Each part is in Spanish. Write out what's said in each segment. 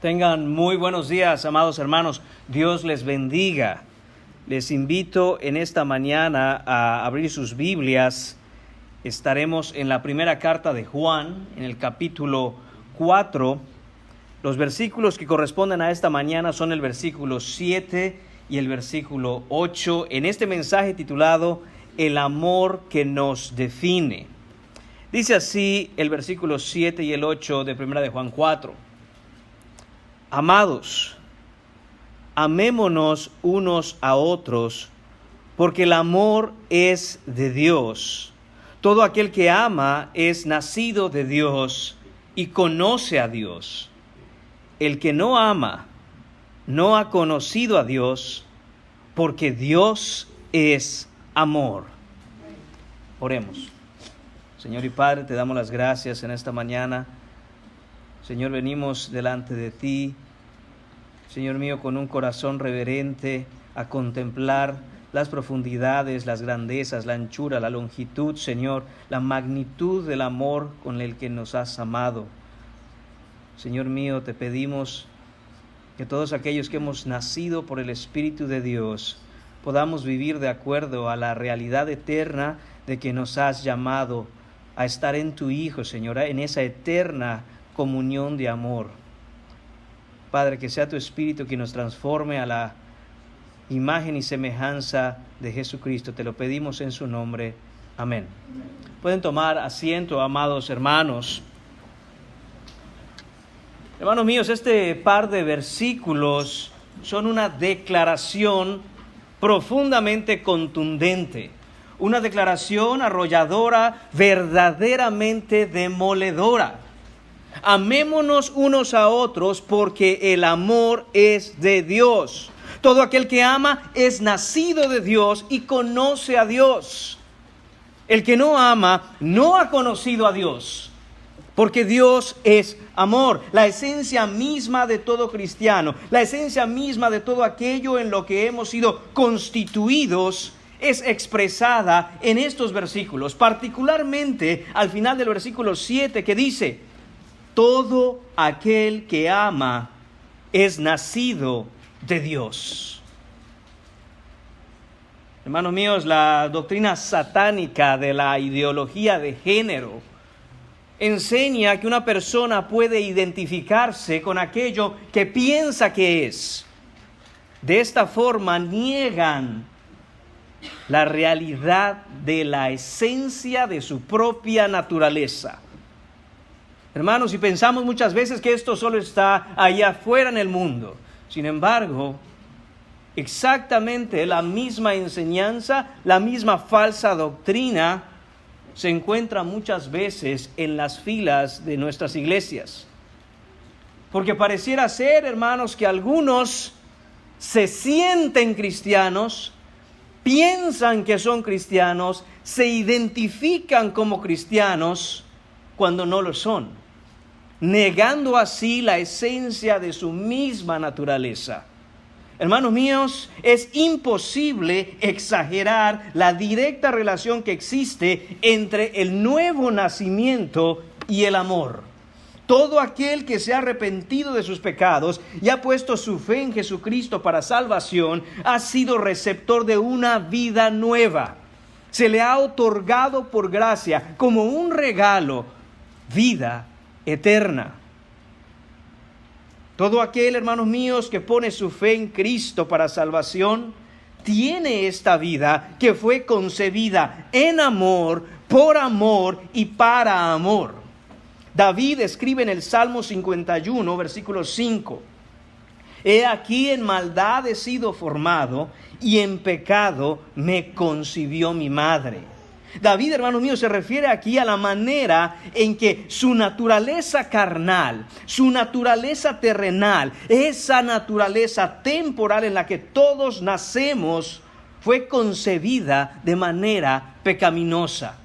Tengan muy buenos días, amados hermanos. Dios les bendiga. Les invito en esta mañana a abrir sus Biblias. Estaremos en la primera carta de Juan, en el capítulo 4. Los versículos que corresponden a esta mañana son el versículo 7 y el versículo 8, en este mensaje titulado El amor que nos define. Dice así el versículo 7 y el 8 de primera de Juan 4. Amados, amémonos unos a otros, porque el amor es de Dios. Todo aquel que ama es nacido de Dios y conoce a Dios. El que no ama no ha conocido a Dios, porque Dios es amor. Oremos. Señor y Padre, te damos las gracias en esta mañana. Señor, venimos delante de ti, Señor mío, con un corazón reverente a contemplar las profundidades, las grandezas, la anchura, la longitud, Señor, la magnitud del amor con el que nos has amado. Señor mío, te pedimos que todos aquellos que hemos nacido por el Espíritu de Dios podamos vivir de acuerdo a la realidad eterna de que nos has llamado a estar en tu Hijo, Señor, en esa eterna comunión de amor. Padre, que sea tu Espíritu quien nos transforme a la imagen y semejanza de Jesucristo. Te lo pedimos en su nombre. Amén. Pueden tomar asiento, amados hermanos. Hermanos míos, este par de versículos son una declaración profundamente contundente. Una declaración arrolladora, verdaderamente demoledora. Amémonos unos a otros porque el amor es de Dios. Todo aquel que ama es nacido de Dios y conoce a Dios. El que no ama no ha conocido a Dios, porque Dios es amor. La esencia misma de todo cristiano, la esencia misma de todo aquello en lo que hemos sido constituidos es expresada en estos versículos, particularmente al final del versículo 7 que dice: todo aquel que ama es nacido de Dios. Hermanos míos, la doctrina satánica de la ideología de género enseña que una persona puede identificarse con aquello que piensa que es. De esta forma niegan la realidad de la esencia de su propia naturaleza. Hermanos, y pensamos muchas veces que esto solo está allá afuera en el mundo. Sin embargo, exactamente la misma enseñanza, la misma falsa doctrina se encuentra muchas veces en las filas de nuestras iglesias. Porque pareciera ser, hermanos, que algunos se sienten cristianos, piensan que son cristianos, se identifican como cristianos cuando no lo son, negando así la esencia de su misma naturaleza. Hermanos míos, es imposible exagerar la directa relación que existe entre el nuevo nacimiento y el amor. Todo aquel que se ha arrepentido de sus pecados y ha puesto su fe en Jesucristo para salvación, ha sido receptor de una vida nueva. Se le ha otorgado por gracia, como un regalo, vida eterna. Todo aquel, hermanos míos, que pone su fe en Cristo para salvación, tiene esta vida que fue concebida en amor, por amor y para amor. David escribe en el Salmo 51, versículo 5: He aquí en maldad he sido formado, y en pecado me concibió mi madre. David, hermanos míos, se refiere aquí a la manera en que su naturaleza carnal, su naturaleza terrenal, esa naturaleza temporal en la que todos nacemos, fue concebida de manera pecaminosa.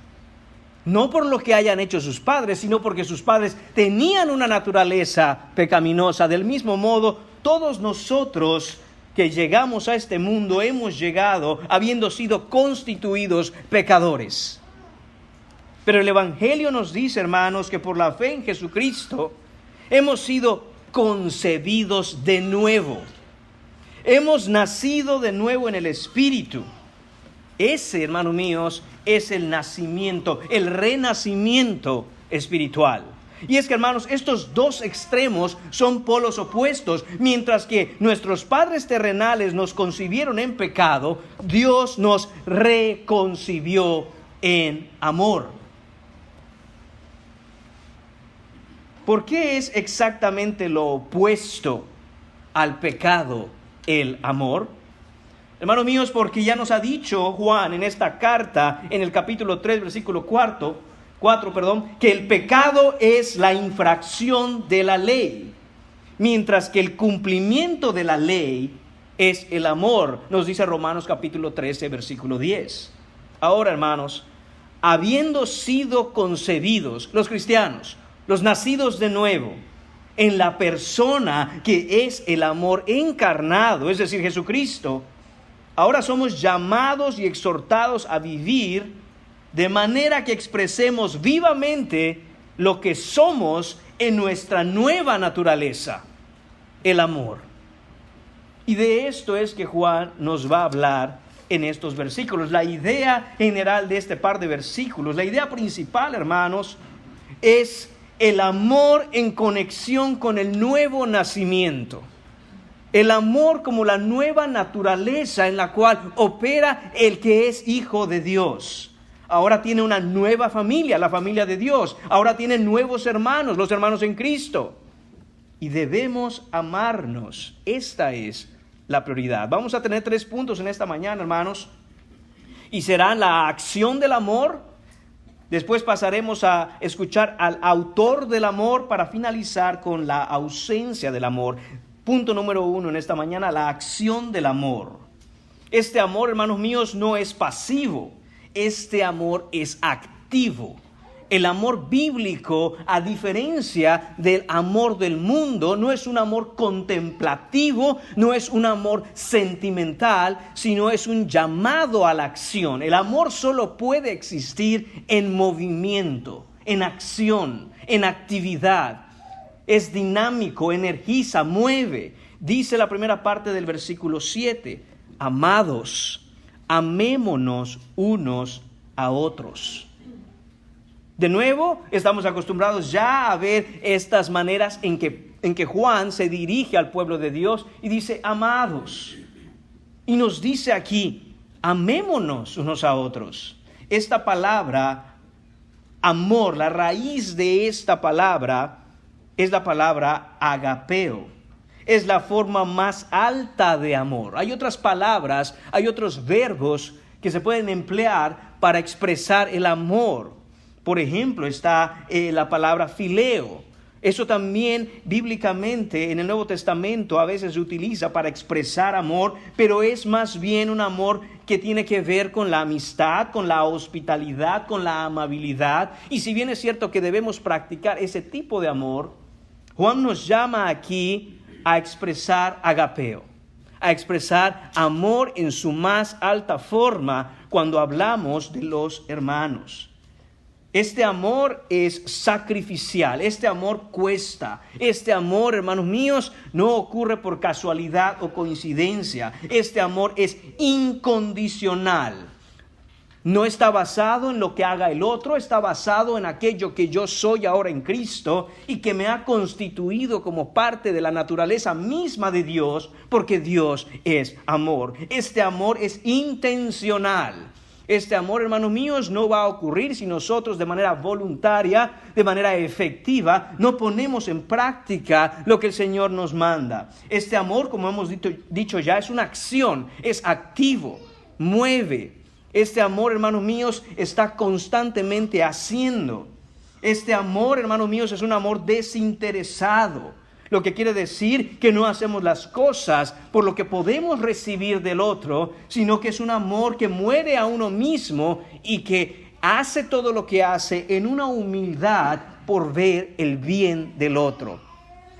No por lo que hayan hecho sus padres, sino porque sus padres tenían una naturaleza pecaminosa. Del mismo modo, todos nosotros que llegamos a este mundo hemos llegado habiendo sido constituidos pecadores. Pero el Evangelio nos dice, hermanos, que por la fe en Jesucristo hemos sido concebidos de nuevo. Hemos nacido de nuevo en el Espíritu. Ese, hermanos míos, es el nacimiento, el renacimiento espiritual. Y es que, hermanos, estos dos extremos son polos opuestos. Mientras que nuestros padres terrenales nos concibieron en pecado, Dios nos reconcibió en amor. ¿Por qué es exactamente lo opuesto al pecado el amor? Hermanos míos, porque ya nos ha dicho Juan en esta carta, en el capítulo 3, versículo 4, que el pecado es la infracción de la ley, mientras que el cumplimiento de la ley es el amor, nos dice Romanos capítulo 13, versículo 10. Ahora, hermanos, habiendo sido concebidos, los cristianos, los nacidos de nuevo, en la persona que es el amor encarnado, es decir, Jesucristo, ahora somos llamados y exhortados a vivir de manera que expresemos vivamente lo que somos en nuestra nueva naturaleza, el amor. Y de esto es que Juan nos va a hablar en estos versículos. La idea general de este par de versículos, la idea principal, hermanos, es el amor en conexión con el nuevo nacimiento. El amor como la nueva naturaleza en la cual opera el que es hijo de Dios. Ahora tiene una nueva familia, la familia de Dios. Ahora tiene nuevos hermanos, los hermanos en Cristo. Y debemos amarnos. Esta es la prioridad. Vamos a tener 3 puntos en esta mañana, hermanos. Y será la acción del amor. Después pasaremos a escuchar al autor del amor para finalizar con la ausencia del amor. Punto número 1 en esta mañana, la acción del amor. Este amor, hermanos míos, no es pasivo. Este amor es activo. El amor bíblico, a diferencia del amor del mundo, no es un amor contemplativo, no es un amor sentimental, sino es un llamado a la acción. El amor solo puede existir en movimiento, en acción, en actividad. Es dinámico, energiza, mueve. Dice la primera parte del versículo 7, amados, amémonos unos a otros. De nuevo, estamos acostumbrados ya a ver estas maneras en que Juan se dirige al pueblo de Dios y dice, amados. Y nos dice aquí, amémonos unos a otros. Esta palabra, amor, la raíz de esta palabra es la palabra agapeo. Es la forma más alta de amor. Hay otras palabras, hay otros verbos que se pueden emplear para expresar el amor. Por ejemplo, está la palabra fileo. Eso también bíblicamente en el Nuevo Testamento a veces se utiliza para expresar amor, pero es más bien un amor que tiene que ver con la amistad, con la hospitalidad, con la amabilidad. Y si bien es cierto que debemos practicar ese tipo de amor, Juan nos llama aquí a expresar agapeo, a expresar amor en su más alta forma cuando hablamos de los hermanos. Este amor es sacrificial, este amor cuesta. Este amor, hermanos míos, no ocurre por casualidad o coincidencia. Este amor es incondicional. No está basado en lo que haga el otro, está basado en aquello que yo soy ahora en Cristo y que me ha constituido como parte de la naturaleza misma de Dios, porque Dios es amor. Este amor es intencional. Este amor, hermanos míos, no va a ocurrir si nosotros de manera voluntaria, de manera efectiva, no ponemos en práctica lo que el Señor nos manda. Este amor, como hemos dicho ya, es una acción, es activo, mueve. Este amor, hermanos míos, está constantemente haciendo. Este amor, hermanos míos, es un amor desinteresado. Lo que quiere decir que no hacemos las cosas por lo que podemos recibir del otro, sino que es un amor que muere a uno mismo y que hace todo lo que hace en una humildad por ver el bien del otro.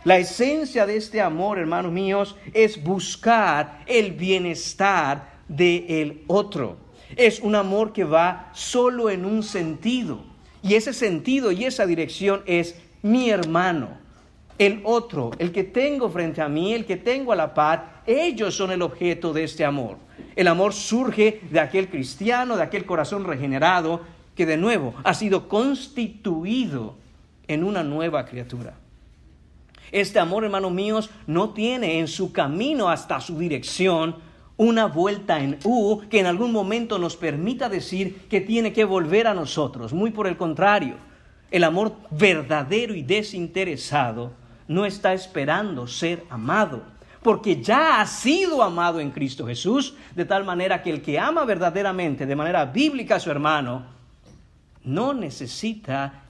La esencia de este amor, hermanos míos, es buscar el bienestar del otro. Es un amor que va solo en un sentido. Y ese sentido y esa dirección es mi hermano. el otro, el que tengo frente a mí, el que tengo a la par, ellos son el objeto de este amor. El amor surge de aquel cristiano, de aquel corazón regenerado, que de nuevo ha sido constituido en una nueva criatura. Este amor, hermanos míos, no tiene en su camino hasta su dirección una vuelta en U que en algún momento nos permita decir que tiene que volver a nosotros. Muy por el contrario, el amor verdadero y desinteresado no está esperando ser amado, porque ya ha sido amado en Cristo Jesús, de tal manera que el que ama verdaderamente, de manera bíblica a su hermano, no necesita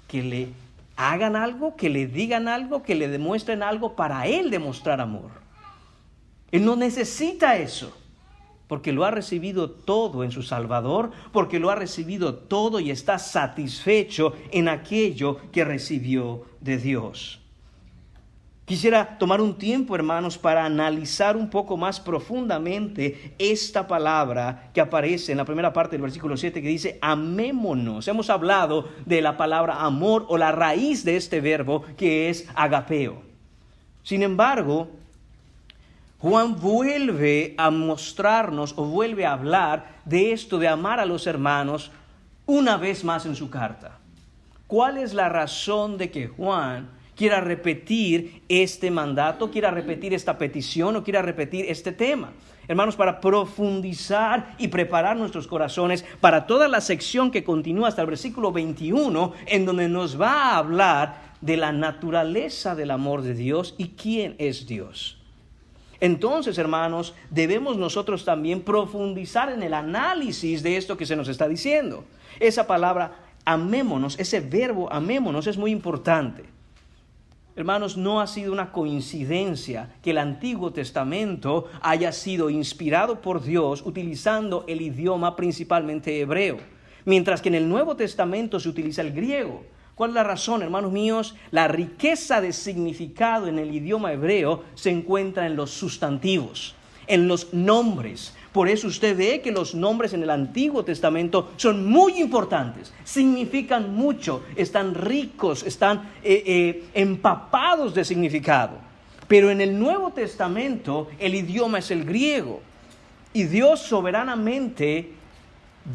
que le hagan algo, que le digan algo, que le demuestren algo para él demostrar amor. Él no necesita eso, porque lo ha recibido todo en su Salvador, porque lo ha recibido todo y está satisfecho en aquello que recibió de Dios. Quisiera tomar un tiempo, hermanos, para analizar un poco más profundamente esta palabra que aparece en la primera parte del versículo 7 que dice amémonos. Hemos hablado de la palabra amor o la raíz de este verbo que es agapeo. Sin embargo, Juan vuelve a mostrarnos o vuelve a hablar de esto de amar a los hermanos una vez más en su carta. ¿Cuál es la razón de que Juan quiera repetir este mandato, quiera repetir esta petición o quiera repetir este tema? Hermanos, para profundizar y preparar nuestros corazones para toda la sección que continúa hasta el versículo 21, en donde nos va a hablar de la naturaleza del amor de Dios y quién es Dios. Entonces, hermanos, debemos nosotros también profundizar en el análisis de esto que se nos está diciendo. Esa palabra amémonos, ese verbo amémonos es muy importante. Hermanos, no ha sido una coincidencia que el Antiguo Testamento haya sido inspirado por Dios utilizando el idioma principalmente hebreo, mientras que en el Nuevo Testamento se utiliza el griego. ¿Cuál es la razón, hermanos míos? La riqueza de significado en el idioma hebreo se encuentra en los sustantivos, en los nombres. Por eso usted ve que los nombres en el Antiguo Testamento son muy importantes, significan mucho, están ricos, están empapados de significado. Pero en el Nuevo Testamento el idioma es el griego. Y Dios soberanamente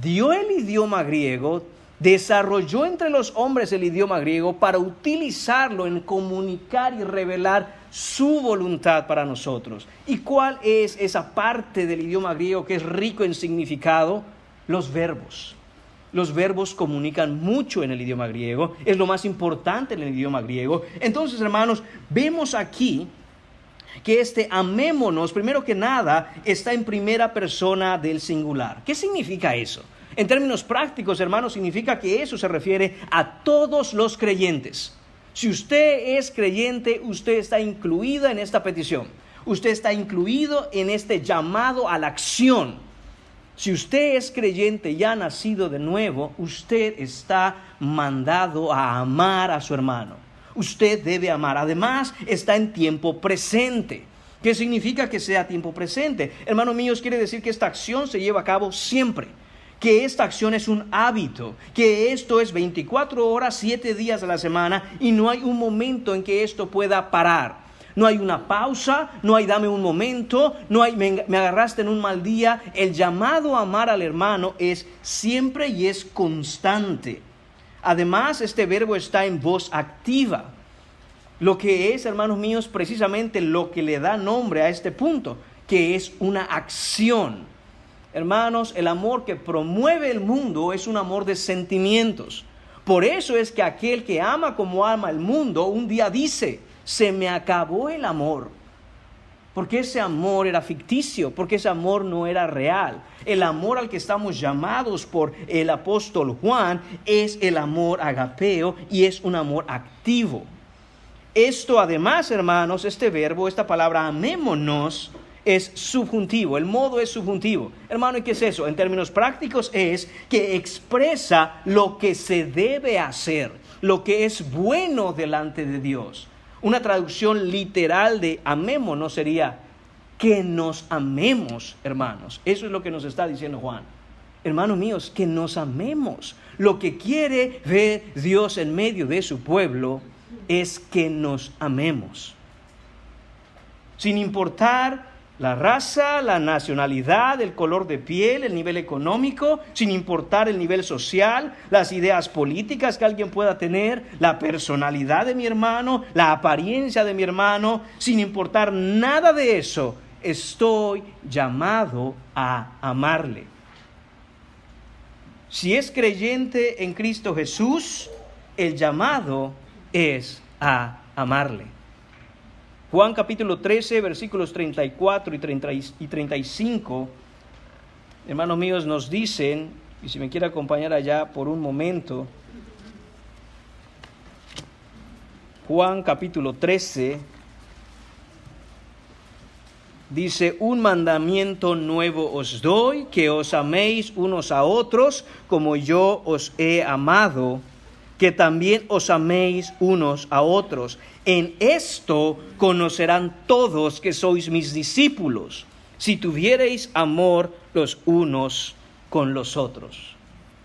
dio el idioma griego, desarrolló entre los hombres el idioma griego para utilizarlo en comunicar y revelar su voluntad para nosotros. ¿Y cuál es esa parte del idioma griego que es rico en significado? Los verbos. Los verbos comunican mucho en el idioma griego, es lo más importante en el idioma griego. Entonces, hermanos, vemos aquí que este amémonos, primero que nada, está en primera persona del singular. ¿Qué significa eso? En términos prácticos, hermanos, significa que eso se refiere a todos los creyentes. Si usted es creyente, usted está incluido en esta petición. Usted está incluido en este llamado a la acción. Si usted es creyente y ha nacido de nuevo, usted está mandado a amar a su hermano. Usted debe amar. Además, está en tiempo presente. ¿Qué significa que sea tiempo presente? Hermanos míos, quiere decir que esta acción se lleva a cabo siempre. Que esta acción es un hábito, que esto es 24 horas, 7 días a la semana y no hay un momento en que esto pueda parar. No hay una pausa, no hay dame un momento, no hay me agarraste en un mal día. El llamado a amar al hermano es siempre y es constante. Además, este verbo está en voz activa, lo que es, hermanos míos, precisamente lo que le da nombre a este punto, que es una acción. Hermanos, el amor que promueve el mundo es un amor de sentimientos. Por eso es que aquel que ama como ama el mundo, un día dice, se me acabó el amor. Porque ese amor era ficticio, porque ese amor no era real. El amor al que estamos llamados por el apóstol Juan es el amor agapeo y es un amor activo. Esto además, hermanos, este verbo, esta palabra amémonos, es subjuntivo, el modo es subjuntivo. Hermano, ¿y qué es eso? En términos prácticos es que expresa lo que se debe hacer, lo que es bueno delante de Dios. Una traducción literal de amémonos sería que nos amemos, hermanos. Eso es lo que nos está diciendo Juan. Hermanos míos, que nos amemos. Lo que quiere ver Dios en medio de su pueblo es que nos amemos. Sin importar la raza, la nacionalidad, el color de piel, el nivel económico, sin importar el nivel social, las ideas políticas que alguien pueda tener, la personalidad de mi hermano, la apariencia de mi hermano, sin importar nada de eso, estoy llamado a amarle. Si es creyente en Cristo Jesús, el llamado es a amarle. Juan capítulo 13, versículos 34 y 35, hermanos míos, nos dicen, y si me quiere acompañar allá por un momento, Juan capítulo 13, dice: un mandamiento nuevo os doy, que os améis unos a otros, como yo os he amado, que también os améis unos a otros. En esto conocerán todos que sois mis discípulos, si tuviereis amor los unos con los otros.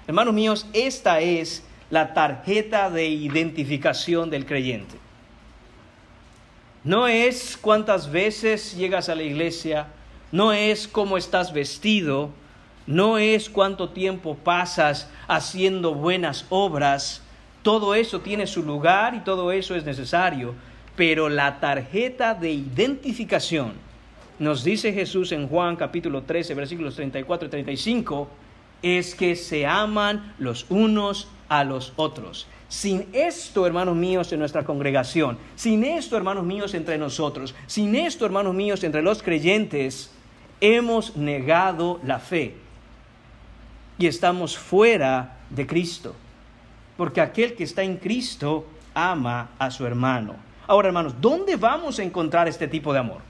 Hermanos míos, esta es la tarjeta de identificación del creyente. No es cuántas veces llegas a la iglesia, no es cómo estás vestido, no es cuánto tiempo pasas haciendo buenas obras. Todo eso tiene su lugar y todo eso es necesario, pero la tarjeta de identificación, nos dice Jesús en Juan capítulo 13, versículos 34 y 35, es que se aman los unos a los otros. Sin esto, hermanos míos, en nuestra congregación, sin esto, hermanos míos, entre nosotros, sin esto, hermanos míos, entre los creyentes, hemos negado la fe y estamos fuera de Cristo. Porque aquel que está en Cristo ama a su hermano. Ahora, hermanos, ¿dónde vamos a encontrar este tipo de amor?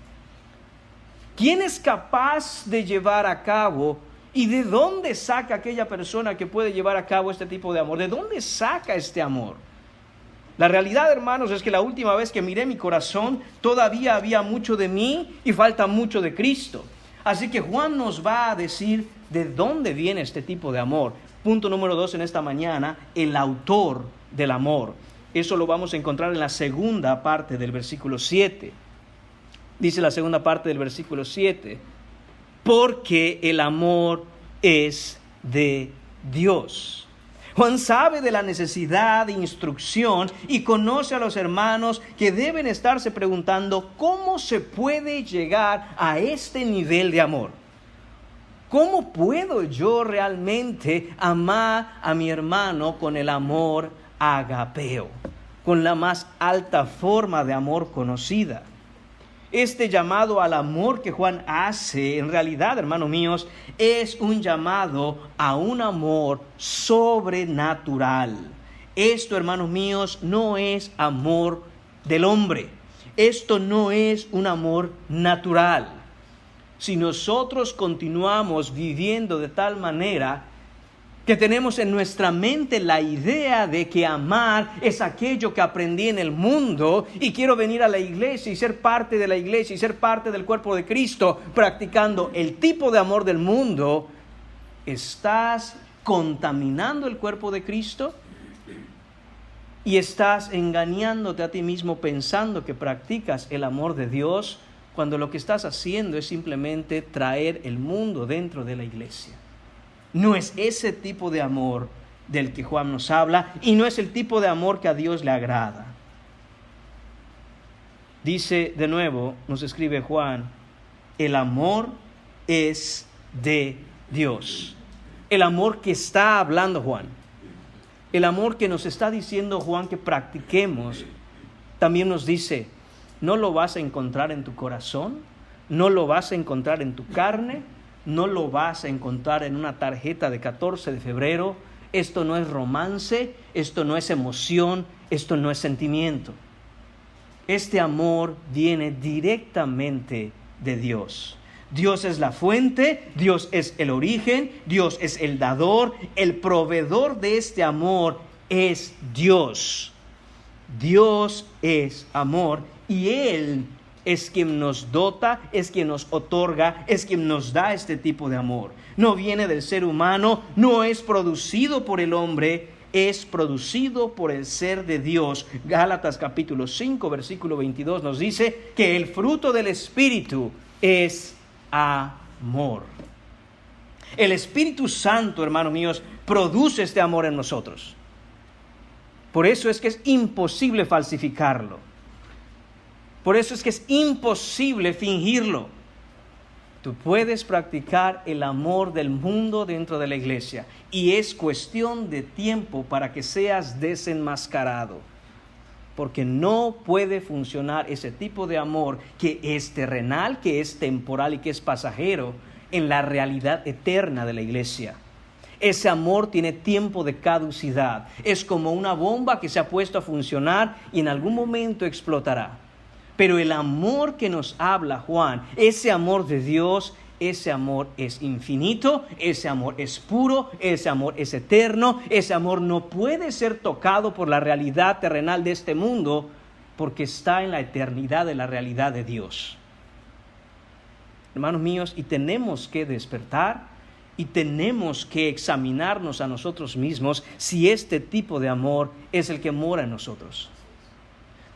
¿Quién es capaz de llevar a cabo y de dónde saca aquella persona que puede llevar a cabo este tipo de amor? ¿De dónde saca este amor? La realidad, hermanos, es que la última vez que miré mi corazón, todavía había mucho de mí y falta mucho de Cristo. Así que Juan nos va a decir de dónde viene este tipo de amor. Punto número 2 en esta mañana, el autor del amor. Eso lo vamos a encontrar en la segunda parte del versículo 7. Dice la segunda parte del versículo 7, porque el amor es de Dios. Juan sabe de la necesidad de instrucción y conoce a los hermanos que deben estarse preguntando cómo se puede llegar a este nivel de amor. ¿Cómo puedo yo realmente amar a mi hermano con el amor agapeo, con la más alta forma de amor conocida? Este llamado al amor que Juan hace, en realidad, hermanos míos, es un llamado a un amor sobrenatural. Esto, hermanos míos, no es amor del hombre. Esto no es un amor natural. Si nosotros continuamos viviendo de tal manera que tenemos en nuestra mente la idea de que amar es aquello que aprendí en el mundo y quiero venir a la iglesia y ser parte de la iglesia y ser parte del cuerpo de Cristo practicando el tipo de amor del mundo, ¿estás contaminando el cuerpo de Cristo? ¿Y estás engañándote a ti mismo pensando que practicas el amor de Dios cuando lo que estás haciendo es simplemente traer el mundo dentro de la iglesia? No es ese tipo de amor del que Juan nos habla y no es el tipo de amor que a Dios le agrada. Dice de nuevo, nos escribe Juan, el amor es de Dios. El amor que está hablando Juan, el amor que nos está diciendo Juan que practiquemos, también nos dice, no lo vas a encontrar en tu corazón, no lo vas a encontrar en tu carne, no lo vas a encontrar en una tarjeta de 14 de febrero. Esto no es romance, esto no es emoción, esto no es sentimiento. Este amor viene directamente de Dios. Dios es la fuente, Dios es el origen, Dios es el dador, el proveedor de este amor es Dios. Dios es amor y Él es quien nos dota, es quien nos otorga, es quien nos da este tipo de amor. No viene del ser humano, no es producido por el hombre, es producido por el ser de Dios. Gálatas capítulo 5, versículo 22 nos dice que el fruto del Espíritu es amor. El Espíritu Santo, hermanos míos, produce este amor en nosotros. Por eso es que es imposible falsificarlo. Por eso es que es imposible fingirlo. Tú puedes practicar el amor del mundo dentro de la iglesia y es cuestión de tiempo para que seas desenmascarado. Porque no puede funcionar ese tipo de amor que es terrenal, que es temporal y que es pasajero en la realidad eterna de la iglesia. Ese amor tiene tiempo de caducidad. Es como una bomba que se ha puesto a funcionar y en algún momento explotará. Pero el amor que nos habla Juan, ese amor de Dios, ese amor es infinito, ese amor es puro, ese amor es eterno, ese amor no puede ser tocado por la realidad terrenal de este mundo porque está en la eternidad de la realidad de Dios. Hermanos míos, y tenemos que despertar y tenemos que examinarnos a nosotros mismos si este tipo de amor es el que mora en nosotros.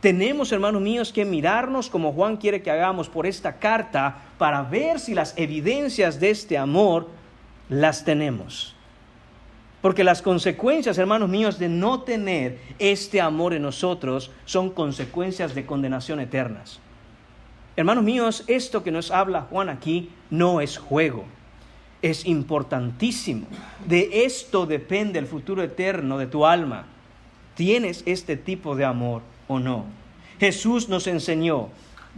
Tenemos, hermanos míos, que mirarnos como Juan quiere que hagamos por esta carta para ver si las evidencias de este amor las tenemos. Porque las consecuencias, hermanos míos, de no tener este amor en nosotros son consecuencias de condenación eternas. Hermanos míos, esto que nos habla Juan aquí no es juego. Es importantísimo. De esto depende el futuro eterno de tu alma. ¿Tienes este tipo de amor o no? Jesús nos enseñó,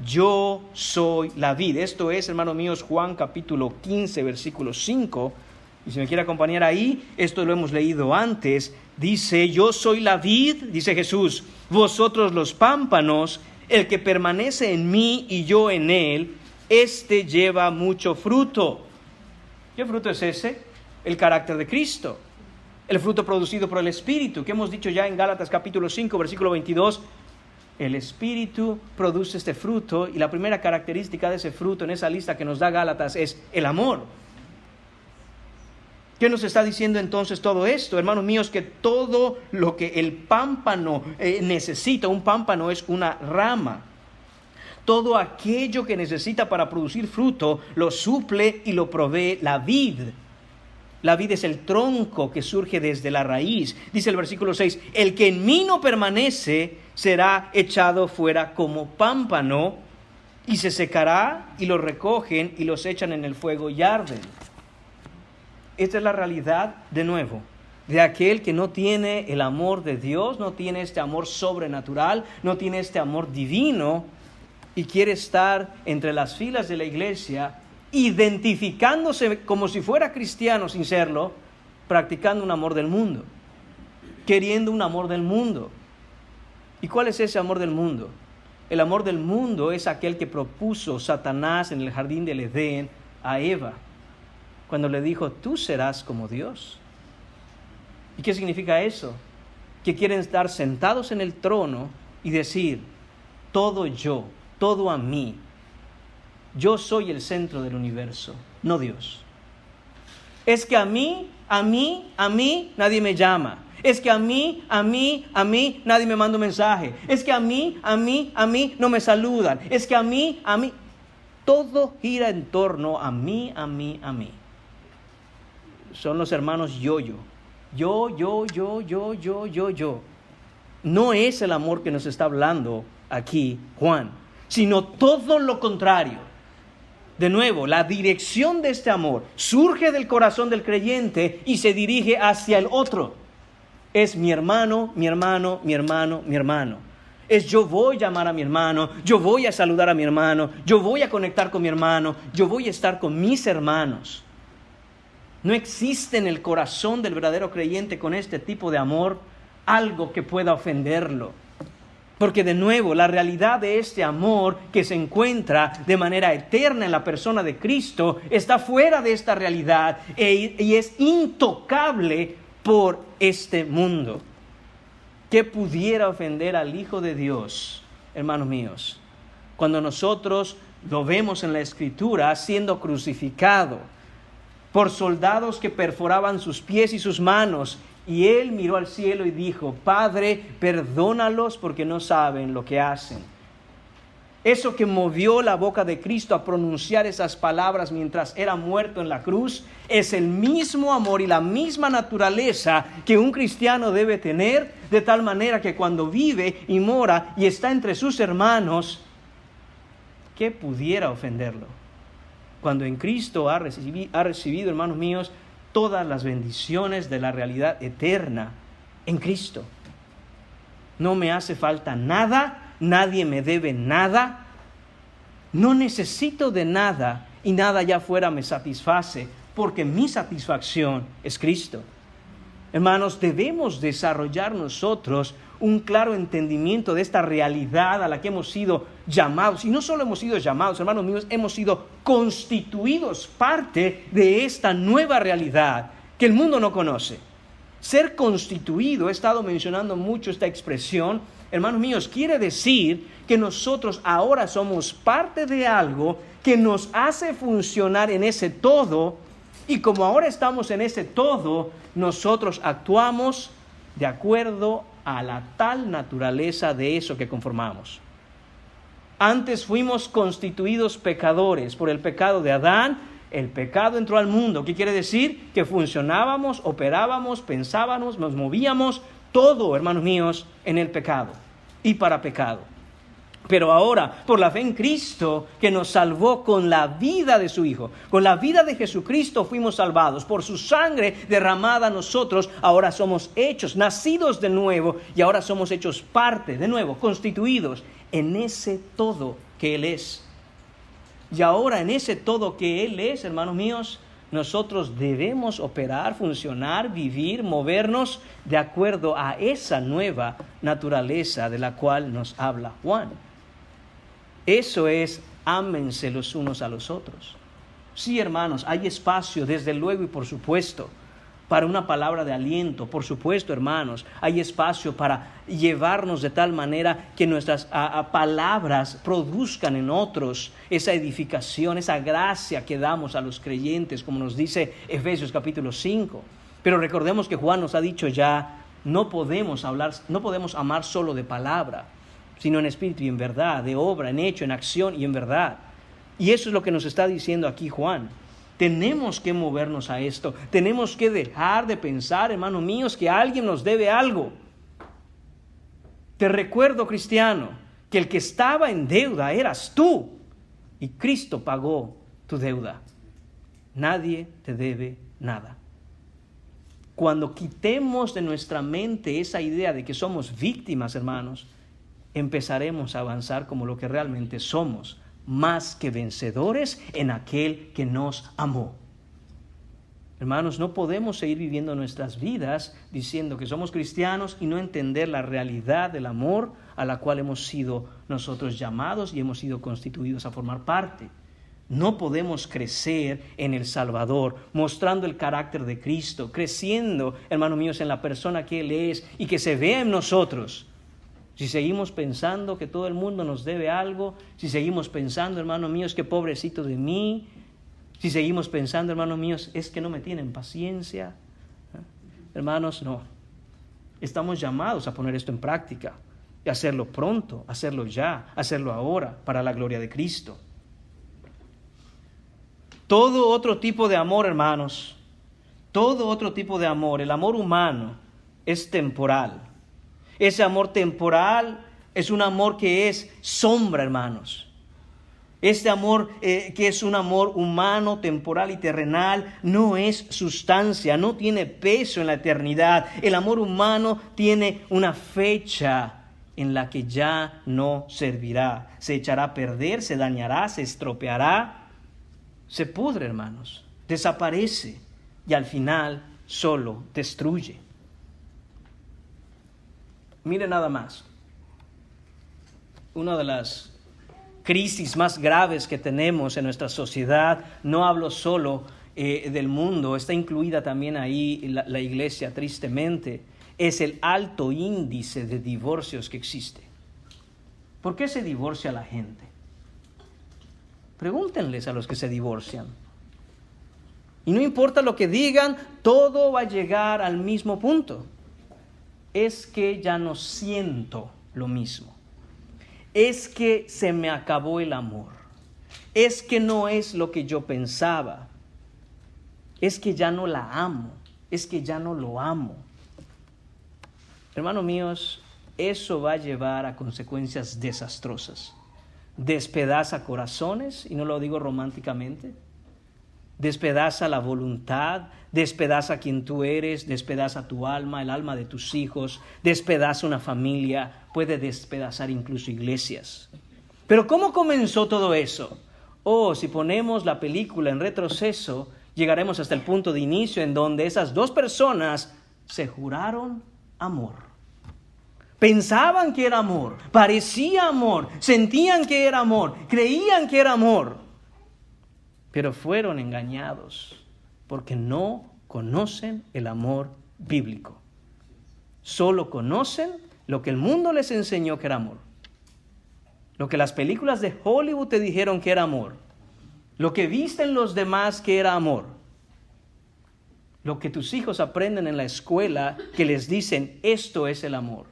yo soy la vid. Esto es, hermanos míos, Juan capítulo 15, versículo 5. Y si me quiere acompañar ahí, esto lo hemos leído antes. Dice, yo soy la vid, dice Jesús, vosotros los pámpanos, el que permanece en mí y yo en él, este lleva mucho fruto. ¿Qué fruto es ese? El carácter de Cristo. El fruto producido por el Espíritu, que hemos dicho ya en Gálatas capítulo 5, versículo 22. El Espíritu produce este fruto y la primera característica de ese fruto en esa lista que nos da Gálatas es el amor. ¿Qué nos está diciendo entonces todo esto? Hermanos míos, que todo lo que el pámpano necesita, un pámpano es una rama. Todo aquello que necesita para producir fruto lo suple y lo provee la vid. La vid es el tronco que surge desde la raíz. Dice el versículo 6, el que en mí no permanece será echado fuera como pámpano y se secará y lo recogen y los echan en el fuego y arden. Esta es la realidad, de nuevo, de aquel que no tiene el amor de Dios, no tiene este amor sobrenatural, no tiene este amor divino y quiere estar entre las filas de la iglesia identificándose como si fuera cristiano sin serlo, practicando un amor del mundo, queriendo un amor del mundo. ¿Y cuál es ese amor del mundo? El amor del mundo es aquel que propuso Satanás en el jardín del Edén a Eva, cuando le dijo, tú serás como Dios. ¿Y qué significa eso? Que quieren estar sentados en el trono y decir, todo yo, todo a mí. Yo soy el centro del universo, no Dios. Es que a mí nadie me llama. Es que a mí nadie me manda un mensaje. Es que a mí no me saludan. Es que a mí, todo gira en torno a mí. Son los hermanos yo. Yo. No es el amor que nos está hablando aquí Juan, sino todo lo contrario. De nuevo, la dirección de este amor surge del corazón del creyente y se dirige hacia el otro. Es mi hermano. Es yo voy a llamar a mi hermano, yo voy a saludar a mi hermano, yo voy a conectar con mi hermano, yo voy a estar con mis hermanos. No existe en el corazón del verdadero creyente con este tipo de amor algo que pueda ofenderlo. Porque de nuevo, la realidad de este amor que se encuentra de manera eterna en la persona de Cristo está fuera de esta realidad y es intocable por este mundo. ¿Qué pudiera ofender al Hijo de Dios, hermanos míos? Cuando nosotros lo vemos en la Escritura siendo crucificado por soldados que perforaban sus pies y sus manos Y él miró al cielo y dijo: Padre, perdónalos porque no saben lo que hacen. Eso que movió la boca de Cristo a pronunciar esas palabras mientras era muerto en la cruz es el mismo amor y la misma naturaleza que un cristiano debe tener, de tal manera que cuando vive y mora y está entre sus hermanos, ¿qué pudiera ofenderlo? Cuando en Cristo ha recibido, hermanos míos, todas las bendiciones de la realidad eterna en Cristo. No me hace falta nada. Nadie me debe nada, no necesito de nada y nada allá afuera me satisface, porque mi satisfacción es Cristo. Hermanos, debemos desarrollar nosotros un claro entendimiento de esta realidad a la que hemos sido llamados. Y no solo hemos sido llamados, hermanos míos, hemos sido constituidos parte de esta nueva realidad que el mundo no conoce. Ser constituido, he estado mencionando mucho esta expresión, hermanos míos, quiere decir que nosotros ahora somos parte de algo que nos hace funcionar en ese todo, y como ahora estamos en ese todo, nosotros actuamos de acuerdo a la tal naturaleza de eso que conformamos. Antes fuimos constituidos pecadores por el pecado de Adán. El pecado entró al mundo. ¿Qué quiere decir? Que funcionábamos, operábamos, pensábamos, nos movíamos, todo, hermanos míos, en el pecado y para pecado. Pero ahora, por la fe en Cristo, que nos salvó con la vida de su Hijo, con la vida de Jesucristo fuimos salvados. Por su sangre derramada nosotros ahora somos hechos, nacidos de nuevo, y ahora somos hechos parte, de nuevo, constituidos en ese todo que Él es. Y ahora en ese todo que Él es, hermanos míos, nosotros debemos operar, funcionar, vivir, movernos de acuerdo a esa nueva naturaleza de la cual nos habla Juan. Eso es, ámense los unos a los otros. Sí, hermanos, hay espacio, desde luego y por supuesto, para una palabra de aliento. Por supuesto, hermanos, hay espacio para llevarnos de tal manera que nuestras palabras produzcan en otros esa edificación, esa gracia que damos a los creyentes, como nos dice Efesios capítulo 5. Pero recordemos que Juan nos ha dicho ya, no podemos amar solo de palabra, sino en espíritu y en verdad, de obra, en hecho, en acción y en verdad. Y eso es lo que nos está diciendo aquí Juan. Tenemos que movernos a esto. Tenemos que dejar de pensar, hermanos míos, que alguien nos debe algo. Te recuerdo, cristiano, que el que estaba en deuda eras tú, y Cristo pagó tu deuda. Nadie te debe nada. Cuando quitemos de nuestra mente esa idea de que somos víctimas, hermanos, empezaremos a avanzar como lo que realmente somos, más que vencedores en aquel que nos amó. Hermanos, no podemos seguir viviendo nuestras vidas diciendo que somos cristianos y no entender la realidad del amor a la cual hemos sido nosotros llamados y hemos sido constituidos a formar parte. No podemos crecer en el Salvador, mostrando el carácter de Cristo, creciendo, hermanos míos, en la persona que Él es y que se vea en nosotros. Si seguimos pensando que todo el mundo nos debe algo, si seguimos pensando, hermanos míos, que pobrecito de mí, si seguimos pensando, hermanos míos, es que no me tienen paciencia. Hermanos, no. Estamos llamados a poner esto en práctica y hacerlo pronto, hacerlo ya, hacerlo ahora, para la gloria de Cristo. Todo otro tipo de amor, hermanos, todo otro tipo de amor, el amor humano, es temporal. Ese amor temporal es un amor que es sombra, hermanos. Este amor que es un amor humano, temporal y terrenal, no es sustancia, no tiene peso en la eternidad. El amor humano tiene una fecha en la que ya no servirá. Se echará a perder, se dañará, se estropeará, se pudre, hermanos, desaparece y al final solo destruye. Mire nada más, una de las crisis más graves que tenemos en nuestra sociedad, no hablo solo del mundo, está incluida también ahí la iglesia, tristemente, es el alto índice de divorcios que existe. ¿Por qué se divorcia la gente? Pregúntenles a los que se divorcian. Y no importa lo que digan, todo va a llegar al mismo punto. Es que ya no siento lo mismo. Es que se me acabó el amor. Es que no es lo que yo pensaba. Es que ya no la amo. Es que ya no lo amo. Hermanos míos, eso va a llevar a consecuencias desastrosas. Despedaza corazones, y no lo digo románticamente. Despedaza la voluntad, despedaza quien tú eres, despedaza tu alma, el alma de tus hijos, despedaza una familia, puede despedazar incluso iglesias. Pero ¿cómo comenzó todo eso? Si ponemos la película en retroceso, llegaremos hasta el punto de inicio en donde esas dos personas se juraron amor. Pensaban que era amor, parecía amor, sentían que era amor, creían que era amor. Pero fueron engañados porque no conocen el amor bíblico. Solo conocen lo que el mundo les enseñó que era amor. Lo que las películas de Hollywood te dijeron que era amor. Lo que visten los demás que era amor. Lo que tus hijos aprenden en la escuela que les dicen esto es el amor.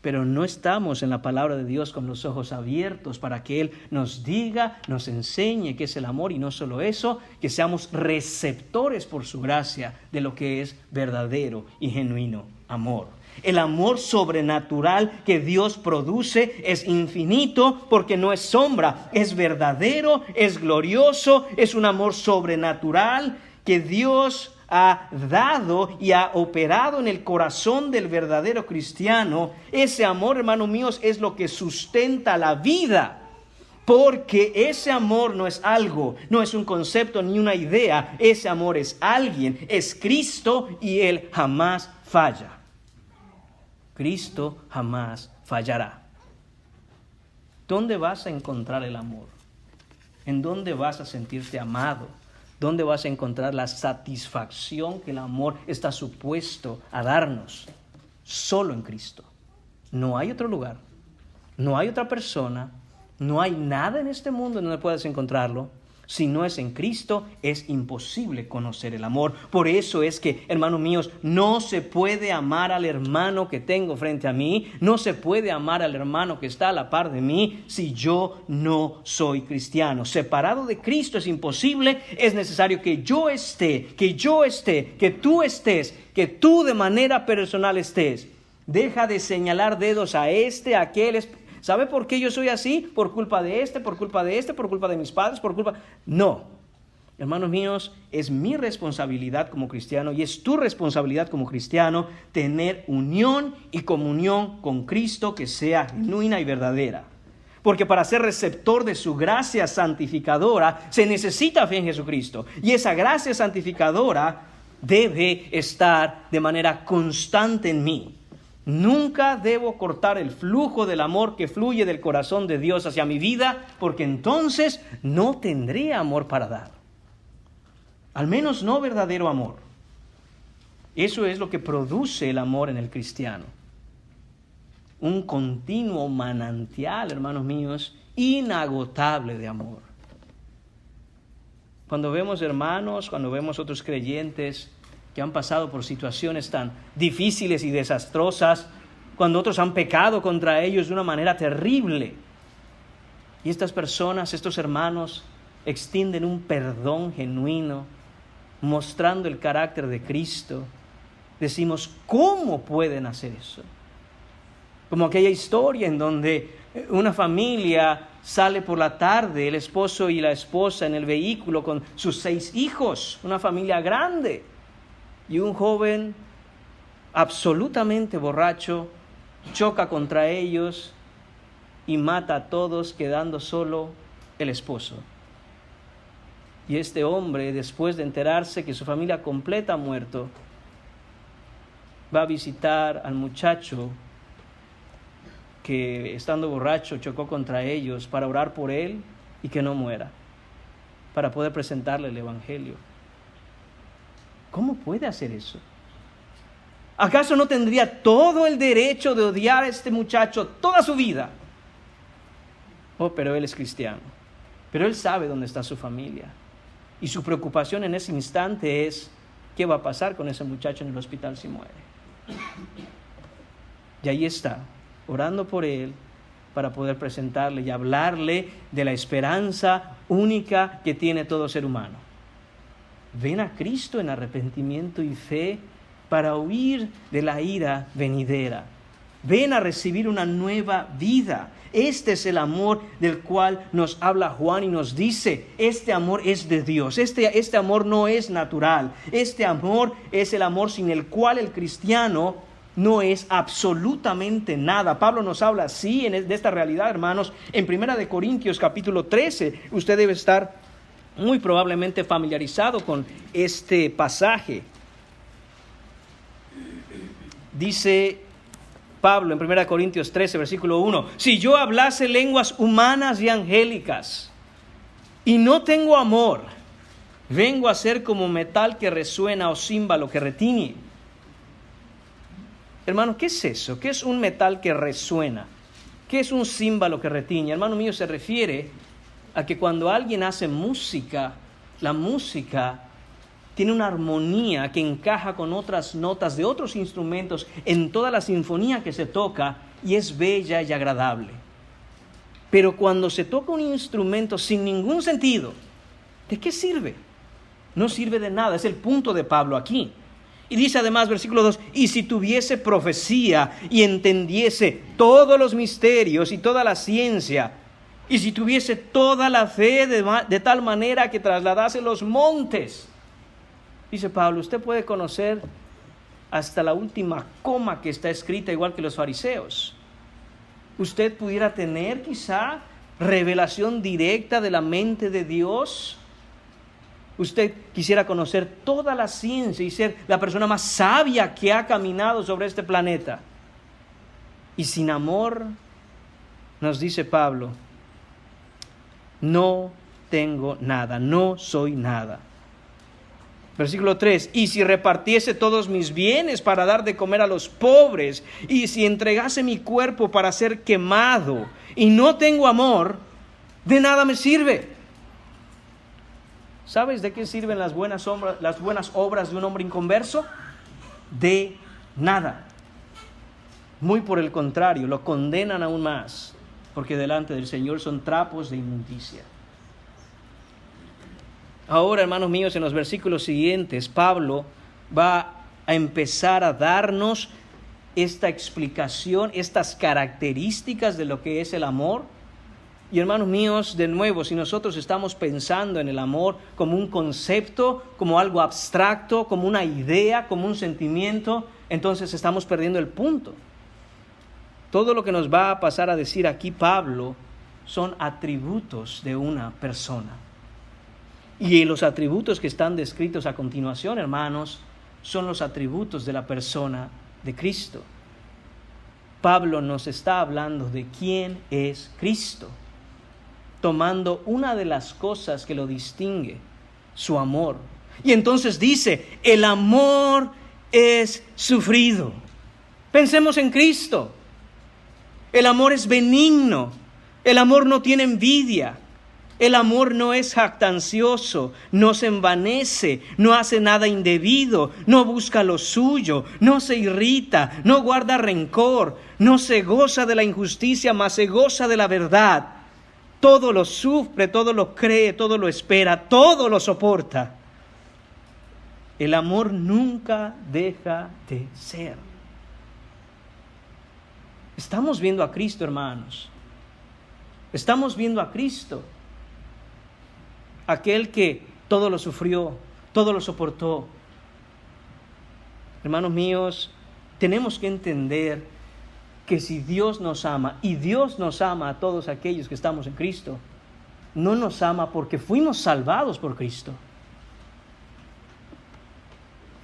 Pero no estamos en la palabra de Dios con los ojos abiertos para que Él nos diga, nos enseñe qué es el amor, y no solo eso, que seamos receptores por su gracia de lo que es verdadero y genuino amor. El amor sobrenatural que Dios produce es infinito porque no es sombra, es verdadero, es glorioso, es un amor sobrenatural que Dios ha dado y ha operado en el corazón del verdadero cristiano. Ese amor, hermanos míos, es lo que sustenta la vida, porque ese amor no es algo, no es un concepto ni una idea. Ese amor es alguien, es Cristo, y Él jamás falla. Cristo jamás fallará. ¿Dónde vas a encontrar el amor? ¿En dónde vas a sentirte amado? ¿Dónde vas a encontrar la satisfacción que el amor está supuesto a darnos? Solo en Cristo. No hay otro lugar, no hay otra persona, no hay nada en este mundo donde puedas encontrarlo. Si no es en Cristo, es imposible conocer el amor. Por eso es que, hermanos míos, no se puede amar al hermano que tengo frente a mí, no se puede amar al hermano que está a la par de mí si yo no soy cristiano. Separado de Cristo es imposible. Es necesario que yo esté, que tú estés, que tú de manera personal estés. Deja de señalar dedos a este, a aquel. ¿Sabe por qué yo soy así? Por culpa de por culpa de mis padres, No. Hermanos míos, es mi responsabilidad como cristiano y es tu responsabilidad como cristiano tener unión y comunión con Cristo que sea genuina y verdadera. Porque para ser receptor de su gracia santificadora se necesita fe en Jesucristo. Y esa gracia santificadora debe estar de manera constante en mí. Nunca debo cortar el flujo del amor que fluye del corazón de Dios hacia mi vida, porque entonces no tendré amor para dar. Al menos no verdadero amor. Eso es lo que produce el amor en el cristiano. Un continuo manantial, hermanos míos, inagotable de amor. Cuando vemos hermanos, cuando vemos otros creyentes que han pasado por situaciones tan difíciles y desastrosas, cuando otros han pecado contra ellos de una manera terrible, y estas personas, estos hermanos, extienden un perdón genuino, mostrando el carácter de Cristo, decimos, ¿cómo pueden hacer eso? Como aquella historia en donde una familia sale por la tarde, el esposo y la esposa en el vehículo con sus 6 hijos, una familia grande. Y un joven absolutamente borracho choca contra ellos y mata a todos, quedando solo el esposo. Y este hombre, después de enterarse que su familia completa ha muerto, va a visitar al muchacho que, estando borracho, chocó contra ellos, para orar por él y que no muera, para poder presentarle el evangelio. ¿Cómo puede hacer eso? ¿Acaso no tendría todo el derecho de odiar a este muchacho toda su vida? Pero él es cristiano. Pero él sabe dónde está su familia. Y su preocupación en ese instante es, ¿qué va a pasar con ese muchacho en el hospital si muere? Y ahí está, orando por él para poder presentarle y hablarle de la esperanza única que tiene todo ser humano. Ven a Cristo en arrepentimiento y fe para huir de la ira venidera. Ven a recibir una nueva vida. Este es el amor del cual nos habla Juan y nos dice, este amor es de Dios, este amor no es natural, este amor es el amor sin el cual el cristiano no es absolutamente nada. Pablo nos habla así de esta realidad, hermanos, en 1 Corintios capítulo 13. Usted debe estar muy probablemente familiarizado con este pasaje. Dice Pablo en 1 Corintios 13, versículo 1, si yo hablase lenguas humanas y angélicas y no tengo amor, vengo a ser como metal que resuena o címbalo que retiñe. Hermano, ¿qué es eso? ¿Qué es un metal que resuena? ¿Qué es un címbalo que retiñe? Hermano mío, se refiere a que cuando alguien hace música, la música tiene una armonía que encaja con otras notas de otros instrumentos en toda la sinfonía que se toca y es bella y agradable. Pero cuando se toca un instrumento sin ningún sentido, ¿de qué sirve? No sirve de nada, es el punto de Pablo aquí. Y dice además, versículo 2, y si tuviese profecía y entendiese todos los misterios y toda la ciencia, y si tuviese toda la fe de tal manera que trasladase los montes. Dice Pablo, usted puede conocer hasta la última coma que está escrita, igual que los fariseos. Usted pudiera tener quizá revelación directa de la mente de Dios. Usted quisiera conocer toda la ciencia y ser la persona más sabia que ha caminado sobre este planeta. Y sin amor, nos dice Pablo, no tengo nada, no soy nada. Versículo 3, y si repartiese todos mis bienes para dar de comer a los pobres, y si entregase mi cuerpo para ser quemado, y no tengo amor, de nada me sirve. ¿Sabes de qué sirven las buenas obras de un hombre inconverso? De nada. Muy por el contrario, lo condenan aún más, porque delante del Señor son trapos de inmundicia. Ahora, hermanos míos, en los versículos siguientes, Pablo va a empezar a darnos esta explicación, estas características de lo que es el amor. Y hermanos míos, de nuevo, si nosotros estamos pensando en el amor como un concepto, como algo abstracto, como una idea, como un sentimiento, entonces estamos perdiendo el punto. Todo lo que nos va a pasar a decir aquí Pablo son atributos de una persona. Y los atributos que están descritos a continuación, hermanos, son los atributos de la persona de Cristo. Pablo nos está hablando de quién es Cristo, tomando una de las cosas que lo distingue, su amor. Y entonces dice, el amor es sufrido. Pensemos en Cristo. El amor es benigno. El amor no tiene envidia. El amor no es jactancioso, no se envanece, no hace nada indebido, no busca lo suyo, no se irrita, no guarda rencor, no se goza de la injusticia, mas se goza de la verdad. Todo lo sufre, todo lo cree, todo lo espera, todo lo soporta. El amor nunca deja de ser. Estamos viendo a Cristo, hermanos. Estamos viendo a Cristo. Aquel que todo lo sufrió, todo lo soportó. Hermanos míos, tenemos que entender que si Dios nos ama, y Dios nos ama a todos aquellos que estamos en Cristo, no nos ama porque fuimos salvados por Cristo.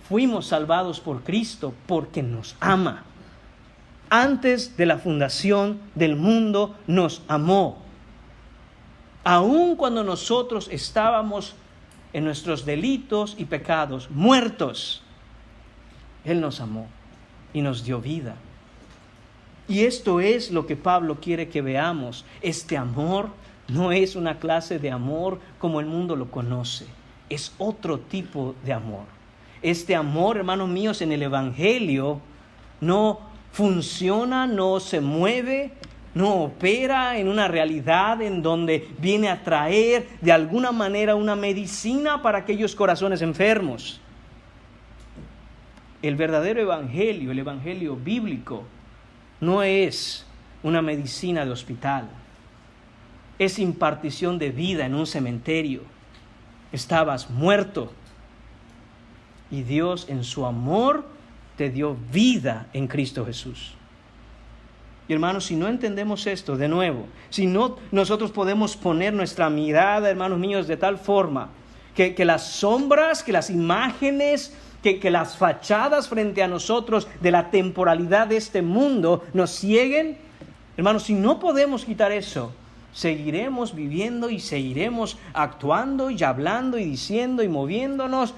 Fuimos salvados por Cristo porque nos ama. Antes de la fundación del mundo nos amó. Aun cuando nosotros estábamos en nuestros delitos y pecados, muertos, Él nos amó y nos dio vida. Y esto es lo que Pablo quiere que veamos. Este amor no es una clase de amor como el mundo lo conoce. es otro tipo de amor. Este amor, hermanos míos, en el Evangelio no funciona, no se mueve, no opera en una realidad en donde viene a traer de alguna manera una medicina para aquellos corazones enfermos. El verdadero evangelio, el evangelio bíblico, no es una medicina de hospital. Es impartición de vida en un cementerio. Estabas muerto y Dios en su amor te dio vida en Cristo Jesús. Y hermanos, si no entendemos esto de nuevo, si no nosotros podemos poner nuestra mirada, hermanos míos, de tal forma que las sombras, que las imágenes, que las fachadas frente a nosotros de la temporalidad de este mundo nos cieguen, hermanos, si no podemos quitar eso, seguiremos viviendo y seguiremos actuando y hablando y diciendo y moviéndonos,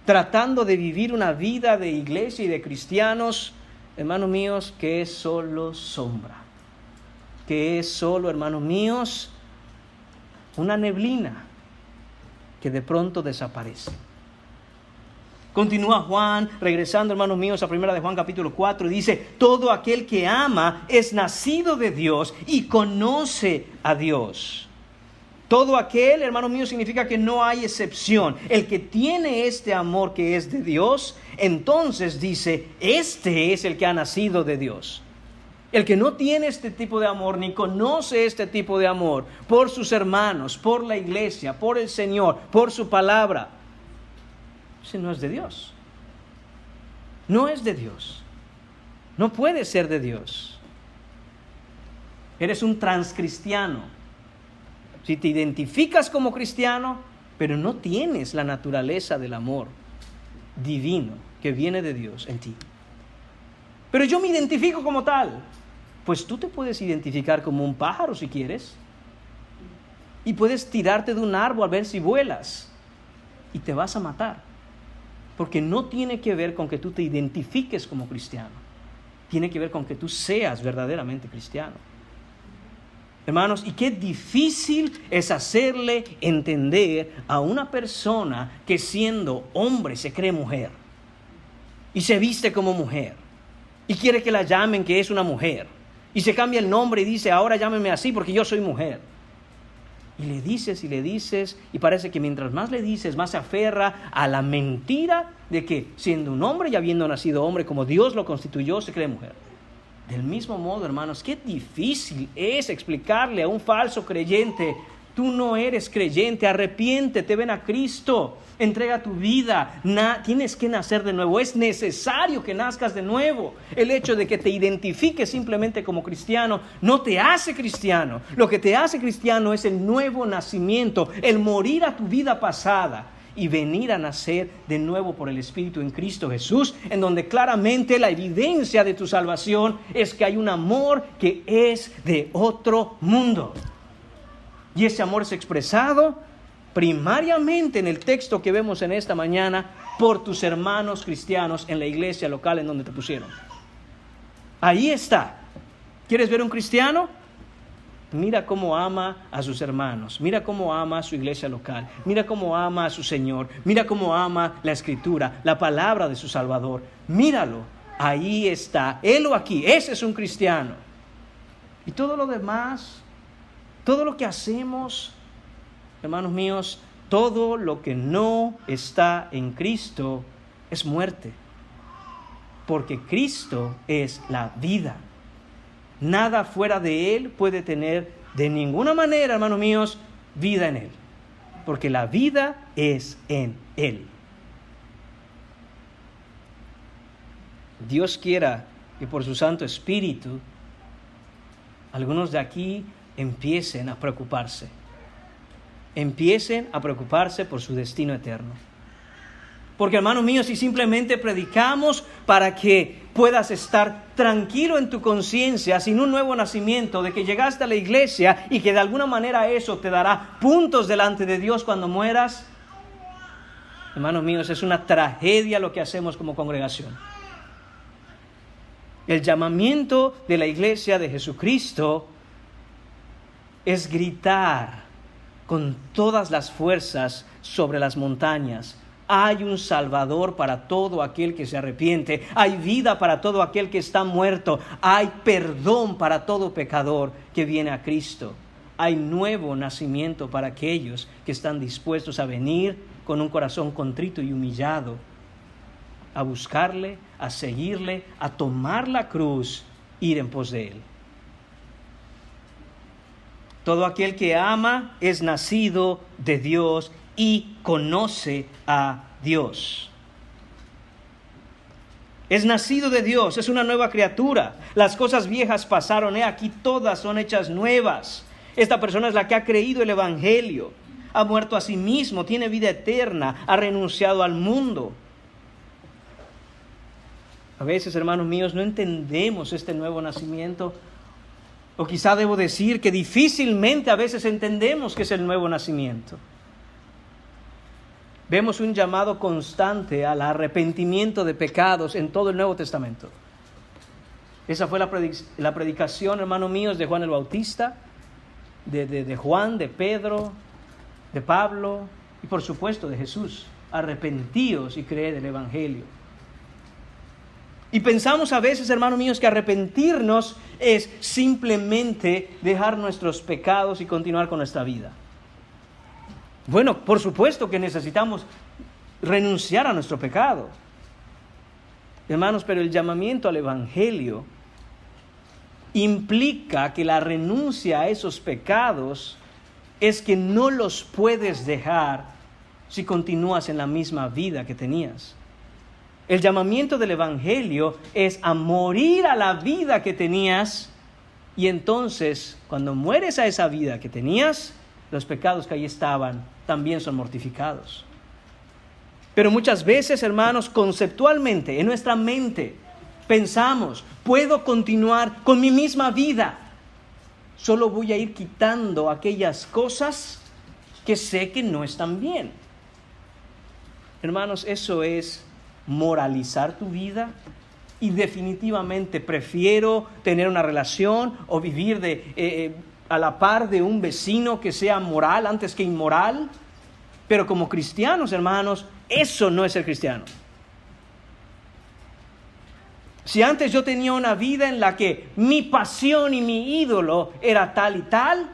tratando de vivir una vida de iglesia y de cristianos, hermanos míos, que es solo sombra, que es solo, hermanos míos, una neblina que de pronto desaparece. Continúa Juan, regresando, hermanos míos, a 1 de Juan capítulo 4, y dice: todo aquel que ama es nacido de Dios y conoce a Dios. Todo aquel, hermanos míos, significa que no hay excepción. El que tiene este amor que es de Dios, entonces dice, este es el que ha nacido de Dios. El que no tiene este tipo de amor, ni conoce este tipo de amor por sus hermanos, por la iglesia, por el Señor, por su palabra, ese no es de Dios. No es de Dios. No puede ser de Dios. Eres un transcristiano. Si te identificas como cristiano, pero no tienes la naturaleza del amor divino que viene de Dios en ti. Pero yo me identifico como tal. Pues tú te puedes identificar como un pájaro si quieres. Y puedes tirarte de un árbol a ver si vuelas. Y te vas a matar. Porque no tiene que ver con que tú te identifiques como cristiano. Tiene que ver con que tú seas verdaderamente cristiano. Hermanos, y qué difícil es hacerle entender a una persona que siendo hombre se cree mujer. Y se viste como mujer. Y quiere que la llamen que es una mujer. Y se cambia el nombre y dice, ahora llámeme así porque yo soy mujer. Y le dices, y parece que mientras más le dices, más se aferra a la mentira de que siendo un hombre y habiendo nacido hombre como Dios lo constituyó, se cree mujer. Del mismo modo, hermanos, qué difícil es explicarle a un falso creyente, tú no eres creyente, arrepiéntete, ven a Cristo, entrega tu vida, tienes que nacer de nuevo, es necesario que nazcas de nuevo. El hecho de que te identifiques simplemente como cristiano no te hace cristiano. Lo que te hace cristiano es el nuevo nacimiento, el morir a tu vida pasada y venir a nacer de nuevo por el Espíritu en Cristo Jesús, en donde claramente la evidencia de tu salvación es que hay un amor que es de otro mundo. Y ese amor es expresado primariamente en el texto que vemos en esta mañana por tus hermanos cristianos en la iglesia local en donde te pusieron. Ahí está. ¿Quieres ver un cristiano? Mira cómo ama a sus hermanos, mira cómo ama a su iglesia local, mira cómo ama a su Señor, mira cómo ama la Escritura, la palabra de su Salvador. Míralo, ahí está, helo aquí, ese es un cristiano. Y todo lo demás, todo lo que hacemos, hermanos míos, todo lo que no está en Cristo es muerte, porque Cristo es la vida. Nada fuera de Él puede tener de ninguna manera, hermanos míos, vida en Él. Porque la vida es en Él. Dios quiera que por su Santo Espíritu algunos de aquí empiecen a preocuparse. Empiecen a preocuparse por su destino eterno. Porque, hermanos míos, si simplemente predicamos para que puedas estar tranquilo en tu conciencia, sin un nuevo nacimiento, de que llegaste a la iglesia y que de alguna manera eso te dará puntos delante de Dios cuando mueras, hermanos míos, es una tragedia lo que hacemos como congregación. El llamamiento de la iglesia de Jesucristo es gritar con todas las fuerzas sobre las montañas. Hay un Salvador para todo aquel que se arrepiente. Hay vida para todo aquel que está muerto. Hay perdón para todo pecador que viene a Cristo. Hay nuevo nacimiento para aquellos que están dispuestos a venir con un corazón contrito y humillado, a buscarle, a seguirle, a tomar la cruz, ir en pos de Él. Todo aquel que ama es nacido de Dios y conoce a Dios. Es nacido de Dios, es una nueva criatura. Las cosas viejas pasaron, aquí todas son hechas nuevas. Esta persona es la que ha creído el Evangelio, ha muerto a sí mismo, tiene vida eterna, ha renunciado al mundo. A veces, hermanos míos, no entendemos este nuevo nacimiento. O quizá debo decir que difícilmente a veces entendemos qué es el nuevo nacimiento. Vemos un llamado constante al arrepentimiento de pecados en todo el Nuevo Testamento. Esa fue la predicación, hermanos míos, de Juan el Bautista, de Juan, de Pedro, de Pablo y por supuesto de Jesús. Arrepentíos y creed el Evangelio. Y pensamos a veces, hermanos míos, que arrepentirnos es simplemente dejar nuestros pecados y continuar con nuestra vida. Bueno, por supuesto que necesitamos renunciar a nuestro pecado. Hermanos, pero el llamamiento al Evangelio implica que la renuncia a esos pecados es que no los puedes dejar si continúas en la misma vida que tenías. El llamamiento del Evangelio es a morir a la vida que tenías, y entonces, cuando mueres a esa vida que tenías, los pecados que ahí estaban también son mortificados. Pero muchas veces, hermanos, conceptualmente, en nuestra mente, pensamos, puedo continuar con mi misma vida. Solo voy a ir quitando aquellas cosas que sé que no están bien. Hermanos, eso es moralizar tu vida, y definitivamente prefiero tener una relación o vivir a la par de un vecino que sea moral antes que inmoral. Pero como cristianos, hermanos, eso no es ser cristiano. Si antes yo tenía una vida en la que mi pasión y mi ídolo era tal y tal,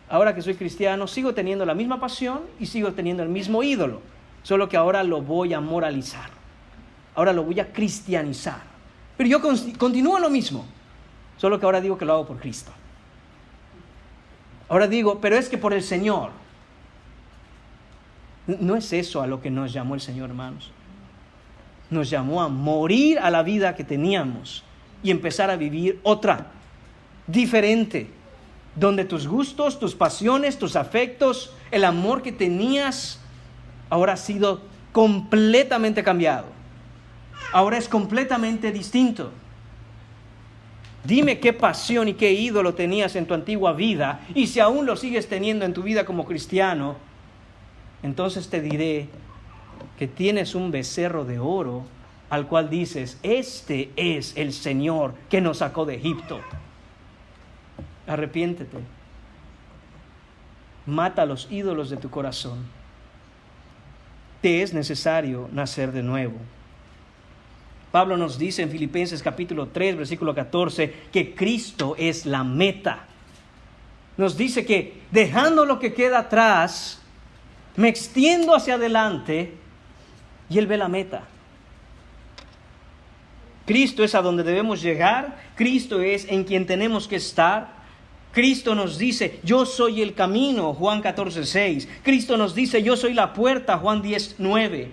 ahora que soy cristiano sigo teniendo la misma pasión y sigo teniendo el mismo ídolo. Solo que ahora lo voy a moralizar. Ahora lo voy a cristianizar. Pero yo continúo lo mismo. Solo que ahora digo que lo hago por Cristo. Ahora digo, pero es que por el Señor. No es eso a lo que nos llamó el Señor, hermanos. Nos llamó a morir a la vida que teníamos y empezar a vivir otra, diferente, donde tus gustos, tus pasiones, tus afectos, el amor que tenías, ahora ha sido completamente cambiado. Ahora es completamente distinto. Dime qué pasión y qué ídolo tenías en tu antigua vida, y si aún lo sigues teniendo en tu vida como cristiano, entonces te diré que tienes un becerro de oro al cual dices, este es el Señor que nos sacó de Egipto. Arrepiéntete. Mata los ídolos de tu corazón. Te es necesario nacer de nuevo. Pablo nos dice en Filipenses capítulo 3, versículo 14, que Cristo es la meta. Nos dice que dejando lo que queda atrás, me extiendo hacia adelante, y Él ve la meta. Cristo es a donde debemos llegar. Cristo es en quien tenemos que estar. Cristo nos dice, yo soy el camino, Juan 14:6. Cristo nos dice, yo soy la puerta, Juan 10:9.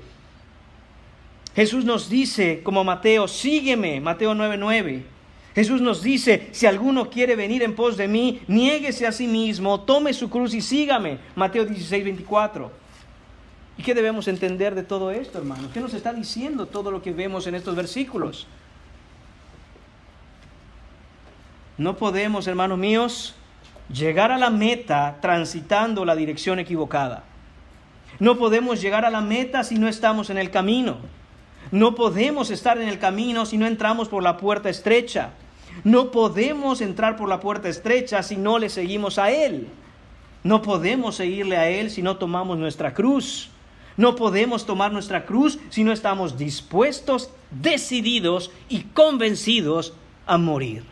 Jesús nos dice, como Mateo, sígueme, Mateo 9:9. Jesús nos dice, si alguno quiere venir en pos de mí, niéguese a sí mismo, tome su cruz y sígame, Mateo 16:24. ¿Y qué debemos entender de todo esto, hermanos? ¿Qué nos está diciendo todo lo que vemos en estos versículos? No podemos, hermanos míos, llegar a la meta transitando la dirección equivocada. No podemos llegar a la meta si no estamos en el camino. No podemos estar en el camino si no entramos por la puerta estrecha. No podemos entrar por la puerta estrecha si no le seguimos a Él. No podemos seguirle a Él si no tomamos nuestra cruz. No podemos tomar nuestra cruz si no estamos dispuestos, decididos y convencidos a morir.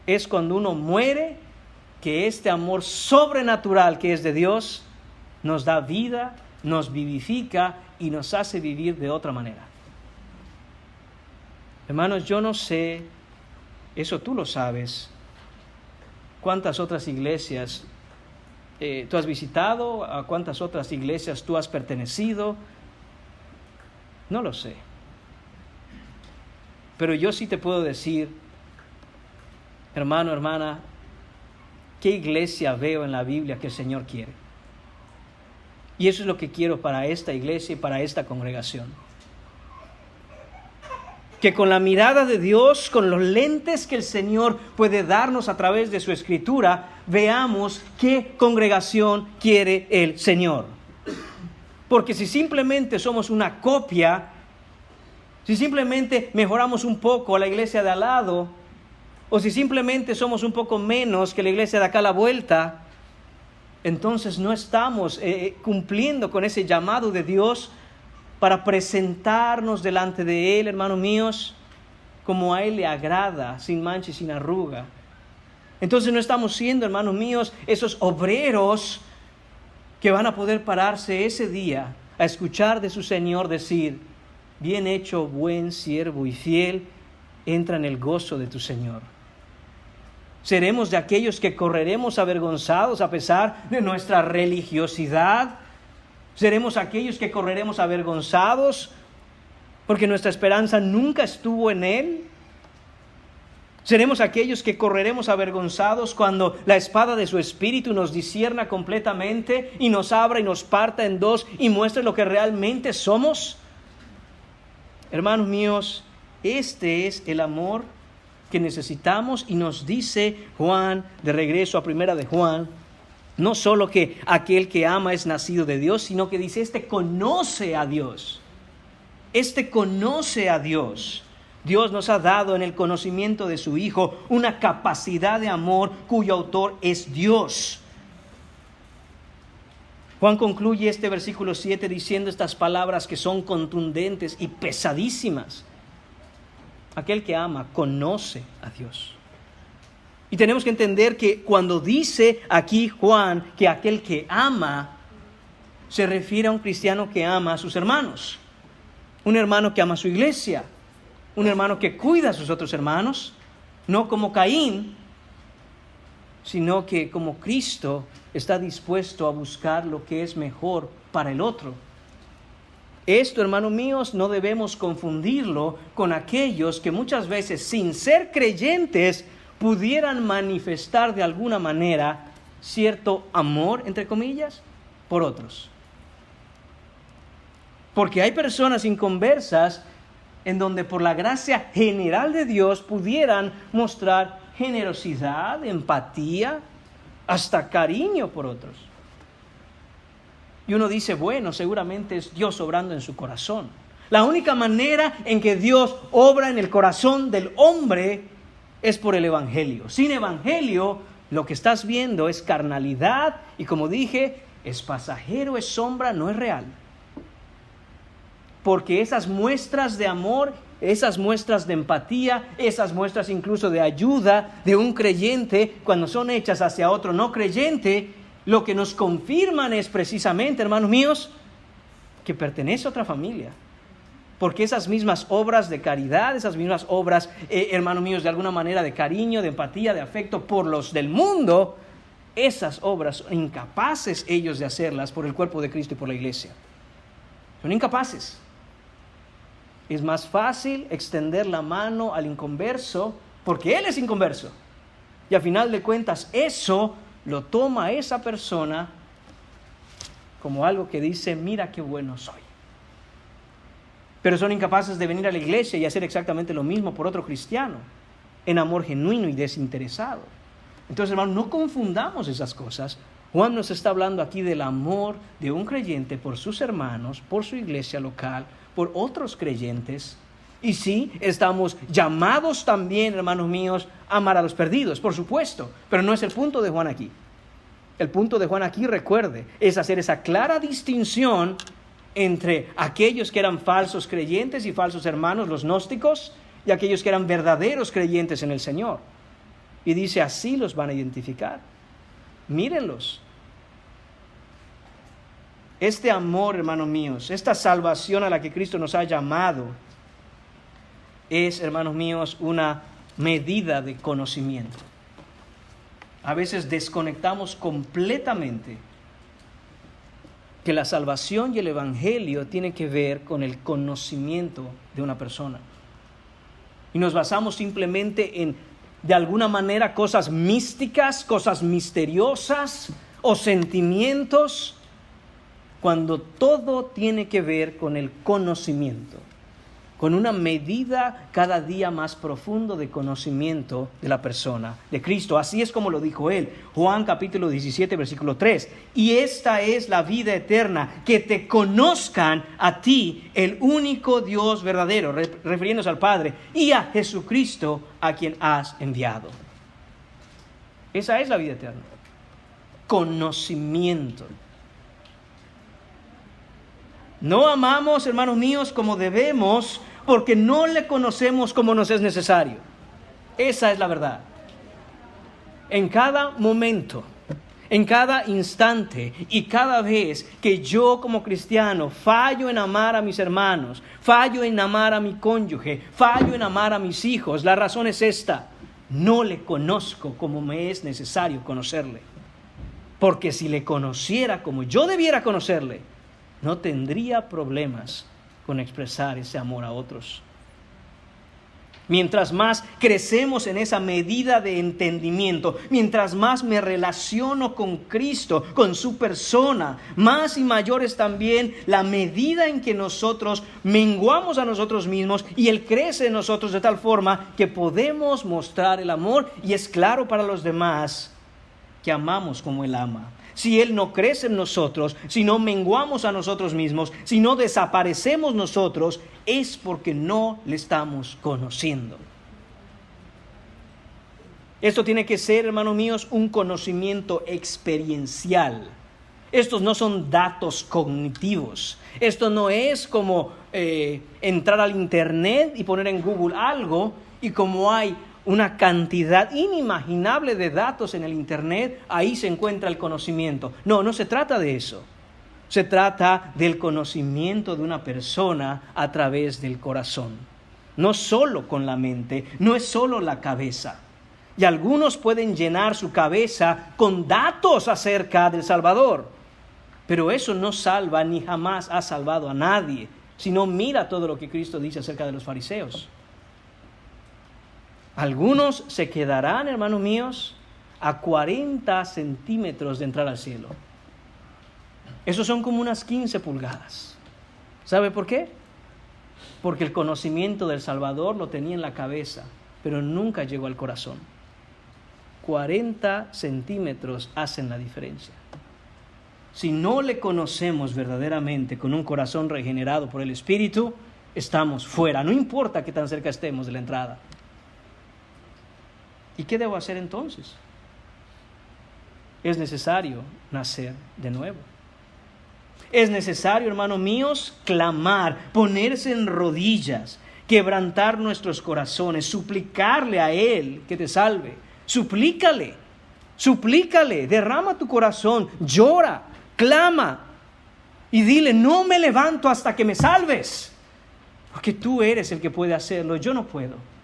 Es cuando uno muere que este amor sobrenatural que es de Dios nos da vida, nos vivifica y nos hace vivir de otra manera. Hermanos, yo no sé, eso tú lo sabes, cuántas otras iglesias tú has visitado, a cuántas otras iglesias tú has pertenecido. No lo sé. Pero yo sí te puedo decir, hermano, hermana, ¿qué iglesia veo en la Biblia que el Señor quiere? Y eso es lo que quiero para esta iglesia y para esta congregación. Que con la mirada de Dios, con los lentes que el Señor puede darnos a través de su Escritura, veamos qué congregación quiere el Señor. Porque si simplemente somos una copia, si simplemente mejoramos un poco a la iglesia de al lado, o si simplemente somos un poco menos que la iglesia de acá a la vuelta, entonces no estamos cumpliendo con ese llamado de Dios para presentarnos delante de Él, hermanos míos, como a Él le agrada, sin mancha y sin arruga. Entonces no estamos siendo, hermanos míos, esos obreros que van a poder pararse ese día a escuchar de su Señor decir: bien hecho, buen siervo y fiel, entra en el gozo de tu Señor. Seremos de aquellos que correremos avergonzados a pesar de nuestra religiosidad. Seremos aquellos que correremos avergonzados porque nuestra esperanza nunca estuvo en Él. Seremos aquellos que correremos avergonzados cuando la espada de su Espíritu nos discierna completamente y nos abra y nos parta en dos y muestre lo que realmente somos. Hermanos míos, este es el amor que necesitamos, y nos dice Juan, de regreso a primera de Juan, no solo que aquel que ama es nacido de Dios, sino que dice, este conoce a Dios. Este conoce a Dios. Dios nos ha dado en el conocimiento de su Hijo una capacidad de amor cuyo autor es Dios. Juan concluye este versículo 7 diciendo estas palabras que son contundentes y pesadísimas. Aquel que ama conoce a Dios. Y tenemos que entender que cuando dice aquí Juan que aquel que ama, se refiere a un cristiano que ama a sus hermanos. Un hermano que ama a su iglesia. Un hermano que cuida a sus otros hermanos. No como Caín, sino que como Cristo está dispuesto a buscar lo que es mejor para el otro. Esto, hermanos míos, no debemos confundirlo con aquellos que muchas veces, sin ser creyentes, pudieran manifestar de alguna manera cierto amor, entre comillas, por otros. Porque hay personas inconversas en donde por la gracia general de Dios pudieran mostrar generosidad, empatía, hasta cariño por otros. Y uno dice, bueno, seguramente es Dios obrando en su corazón. La única manera en que Dios obra en el corazón del hombre es por el Evangelio. Sin Evangelio, lo que estás viendo es carnalidad y, como dije, es pasajero, es sombra, no es real. Porque esas muestras de amor, esas muestras de empatía, esas muestras incluso de ayuda de un creyente, cuando son hechas hacia otro no creyente, lo que nos confirman es precisamente, hermanos míos, que pertenece a otra familia. Porque esas mismas obras de caridad, esas mismas obras, hermanos míos, de alguna manera de cariño, de empatía, de afecto por los del mundo, esas obras son incapaces ellos de hacerlas por el cuerpo de Cristo y por la iglesia. Son incapaces. Es más fácil extender la mano al inconverso porque él es inconverso. Y al final de cuentas eso lo toma esa persona como algo que dice, mira qué bueno soy. Pero son incapaces de venir a la iglesia y hacer exactamente lo mismo por otro cristiano, en amor genuino y desinteresado. Entonces, hermano, no confundamos esas cosas. Juan nos está hablando aquí del amor de un creyente por sus hermanos, por su iglesia local, por otros creyentes. Y sí, estamos llamados también, hermanos míos, a amar a los perdidos, por supuesto. Pero no es el punto de Juan aquí. El punto de Juan aquí, recuerde, es hacer esa clara distinción entre aquellos que eran falsos creyentes y falsos hermanos, los gnósticos, y aquellos que eran verdaderos creyentes en el Señor. Y dice, así los van a identificar. Mírenlos. Este amor, hermanos míos, esta salvación a la que Cristo nos ha llamado, es, hermanos míos, una medida de conocimiento. A veces desconectamos completamente que la salvación y el evangelio tienen que ver con el conocimiento de una persona. Y nos basamos simplemente en, de alguna manera, cosas místicas, cosas misteriosas o sentimientos, cuando todo tiene que ver con el conocimiento, con una medida cada día más profundo de conocimiento de la persona, de Cristo. Así es como lo dijo él, Juan capítulo 17, versículo 3. Y esta es la vida eterna, que te conozcan a ti, el único Dios verdadero, refiriéndose al Padre, y a Jesucristo, a quien has enviado. Esa es la vida eterna. Conocimiento. No amamos, hermanos míos, como debemos, porque no le conocemos como nos es necesario. Esa es la verdad. En cada momento, en cada instante y cada vez que yo como cristiano fallo en amar a mis hermanos, fallo en amar a mi cónyuge, fallo en amar a mis hijos, la razón es esta: no le conozco como me es necesario conocerle. Porque si le conociera como yo debiera conocerle, no tendría problemas con expresar ese amor a otros. Mientras más crecemos en esa medida de entendimiento, mientras más me relaciono con Cristo, con su persona, más y mayor es también la medida en que nosotros menguamos a nosotros mismos y Él crece en nosotros de tal forma que podemos mostrar el amor, y es claro para los demás que amamos como Él ama. Si Él no crece en nosotros, si no menguamos a nosotros mismos, si no desaparecemos nosotros, es porque no le estamos conociendo. Esto tiene que ser, hermanos míos, un conocimiento experiencial. Estos no son datos cognitivos. Esto no es como entrar al internet y poner en Google algo, y como hay una cantidad inimaginable de datos en el internet, ahí se encuentra el conocimiento. No, no se trata de eso. Se trata del conocimiento de una persona a través del corazón. No solo con la mente, no es solo la cabeza. Y algunos pueden llenar su cabeza con datos acerca del Salvador. Pero eso no salva ni jamás ha salvado a nadie. Si no, mira todo lo que Cristo dice acerca de los fariseos. Algunos se quedarán, hermanos míos, a 40 centímetros de entrar al cielo. Esos son como unas 15 pulgadas. ¿Sabe por qué? Porque el conocimiento del Salvador lo tenía en la cabeza, pero nunca llegó al corazón. 40 centímetros hacen la diferencia. Si no le conocemos verdaderamente con un corazón regenerado por el Espíritu, estamos fuera. No importa qué tan cerca estemos de la entrada. ¿Y qué debo hacer entonces? Es necesario nacer de nuevo. Es necesario, hermanos míos, clamar, ponerse en rodillas, quebrantar nuestros corazones, suplicarle a Él que te salve. Suplícale, derrama tu corazón, llora, clama y dile: no me levanto hasta que me salves, porque tú eres el que puede hacerlo, yo no puedo.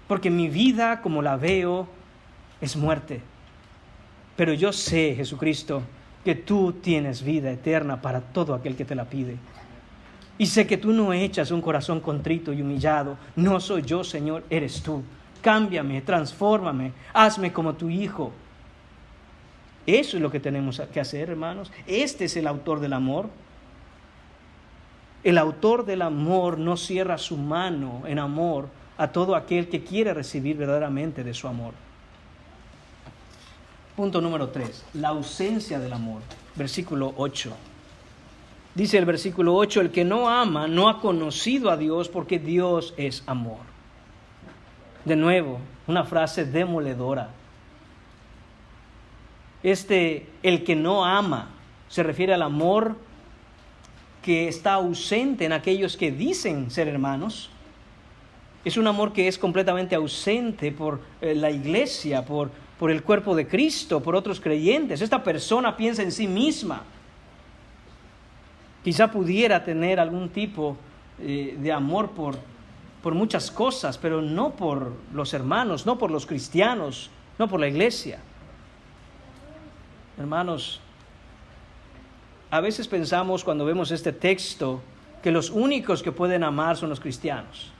Porque mi vida, como la veo, es muerte. Pero yo sé, Jesucristo, que tú tienes vida eterna para todo aquel que te la pide. Y sé que tú no echas un corazón contrito y humillado. No soy yo, Señor, eres tú. Cámbiame, transfórmame, hazme como tu Hijo. Eso es lo que tenemos que hacer, hermanos. Este es el autor del amor. El autor del amor no cierra su mano en amor a todo aquel que quiere recibir verdaderamente de su amor. Punto número 3, la ausencia del amor. Versículo 8. Dice el versículo 8, el que no ama no ha conocido a Dios porque Dios es amor. De nuevo, una frase demoledora. El que no ama, se refiere al amor que está ausente en aquellos que dicen ser hermanos. Es un amor que es completamente ausente por la iglesia, por el cuerpo de Cristo, por otros creyentes. Esta persona piensa en sí misma. Quizá pudiera tener algún tipo de amor por muchas cosas, pero no por los hermanos, no por los cristianos, no por la iglesia. Hermanos, a veces pensamos cuando vemos este texto que los únicos que pueden amar son los cristianos.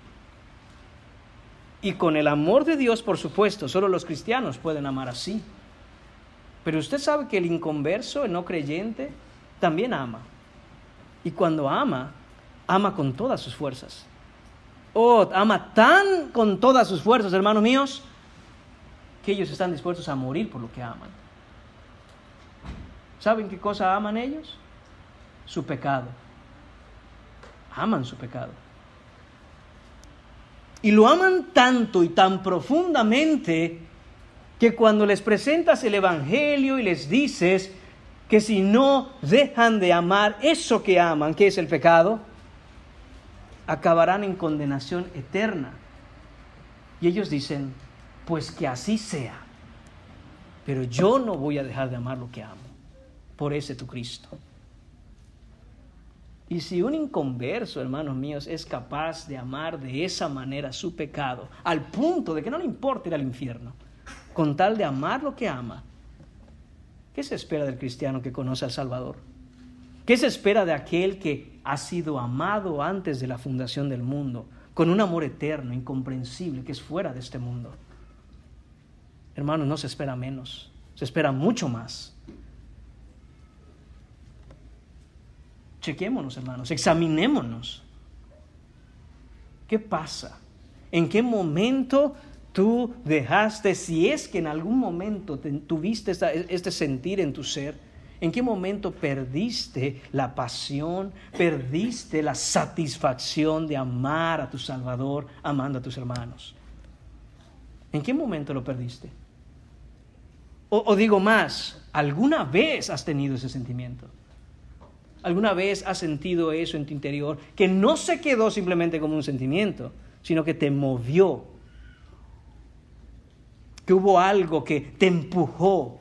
Y con el amor de Dios, por supuesto, solo los cristianos pueden amar así. Pero usted sabe que el inconverso, el no creyente, también ama. Y cuando ama, ama con todas sus fuerzas. Ama tan con todas sus fuerzas, hermanos míos, que ellos están dispuestos a morir por lo que aman. ¿Saben qué cosa aman ellos? Su pecado. Aman su pecado. Y lo aman tanto y tan profundamente que cuando les presentas el Evangelio y les dices que si no dejan de amar eso que aman, que es el pecado, acabarán en condenación eterna. Y ellos dicen, pues que así sea, pero yo no voy a dejar de amar lo que amo, por ese tu Cristo. Y si un inconverso, hermanos míos, es capaz de amar de esa manera su pecado, al punto de que no le importa ir al infierno, con tal de amar lo que ama, ¿qué se espera del cristiano que conoce al Salvador? ¿Qué se espera de aquel que ha sido amado antes de la fundación del mundo, con un amor eterno, incomprensible, que es fuera de este mundo? Hermanos, no se espera menos, se espera mucho más. Chequémonos, hermanos, examinémonos. ¿Qué pasa? ¿En qué momento tú dejaste, si es que en algún momento tuviste este sentir en tu ser, en qué momento perdiste la pasión, perdiste la satisfacción de amar a tu Salvador, amando a tus hermanos? ¿En qué momento lo perdiste? O digo más, ¿alguna vez has tenido ese sentimiento? ¿Alguna vez has sentido eso en tu interior? Que no se quedó simplemente como un sentimiento, sino que te movió. Que hubo algo que te empujó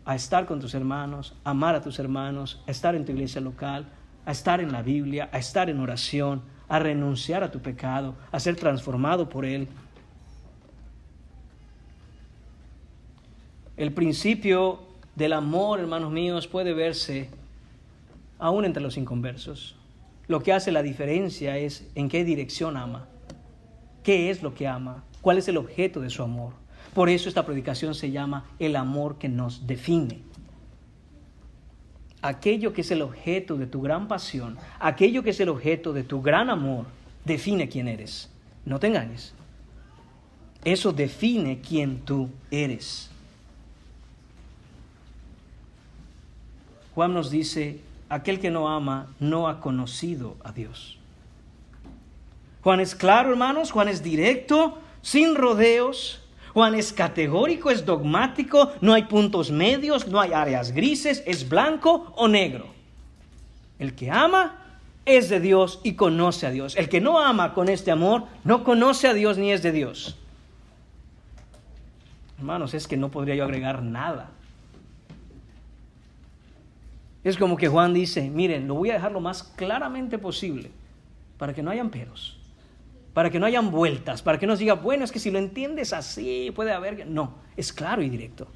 a estar con tus hermanos, a amar a tus hermanos, a estar en tu iglesia local, a estar en la Biblia, a estar en oración, a renunciar a tu pecado, a ser transformado por él. El principio del amor, hermanos míos, puede verse aún entre los inconversos. Lo que hace la diferencia es en qué dirección ama, qué es lo que ama, cuál es el objeto de su amor. Por eso esta predicación se llama el amor que nos define. Aquello que es el objeto de tu gran pasión, aquello que es el objeto de tu gran amor, define quién eres. No te engañes. Eso define quién tú eres. Juan nos dice, aquel que no ama no ha conocido a Dios. Juan es claro, hermanos, Juan es directo, sin rodeos. Juan es categórico, es dogmático, no hay puntos medios, no hay áreas grises, es blanco o negro. El que ama es de Dios y conoce a Dios. El que no ama con este amor no conoce a Dios ni es de Dios. Hermanos, es que no podría yo agregar nada. Es como que Juan dice, miren, lo voy a dejar lo más claramente posible para que no hayan peros, para que no hayan vueltas, para que no se diga, bueno, es que si lo entiendes así puede haber... No, es claro y directo.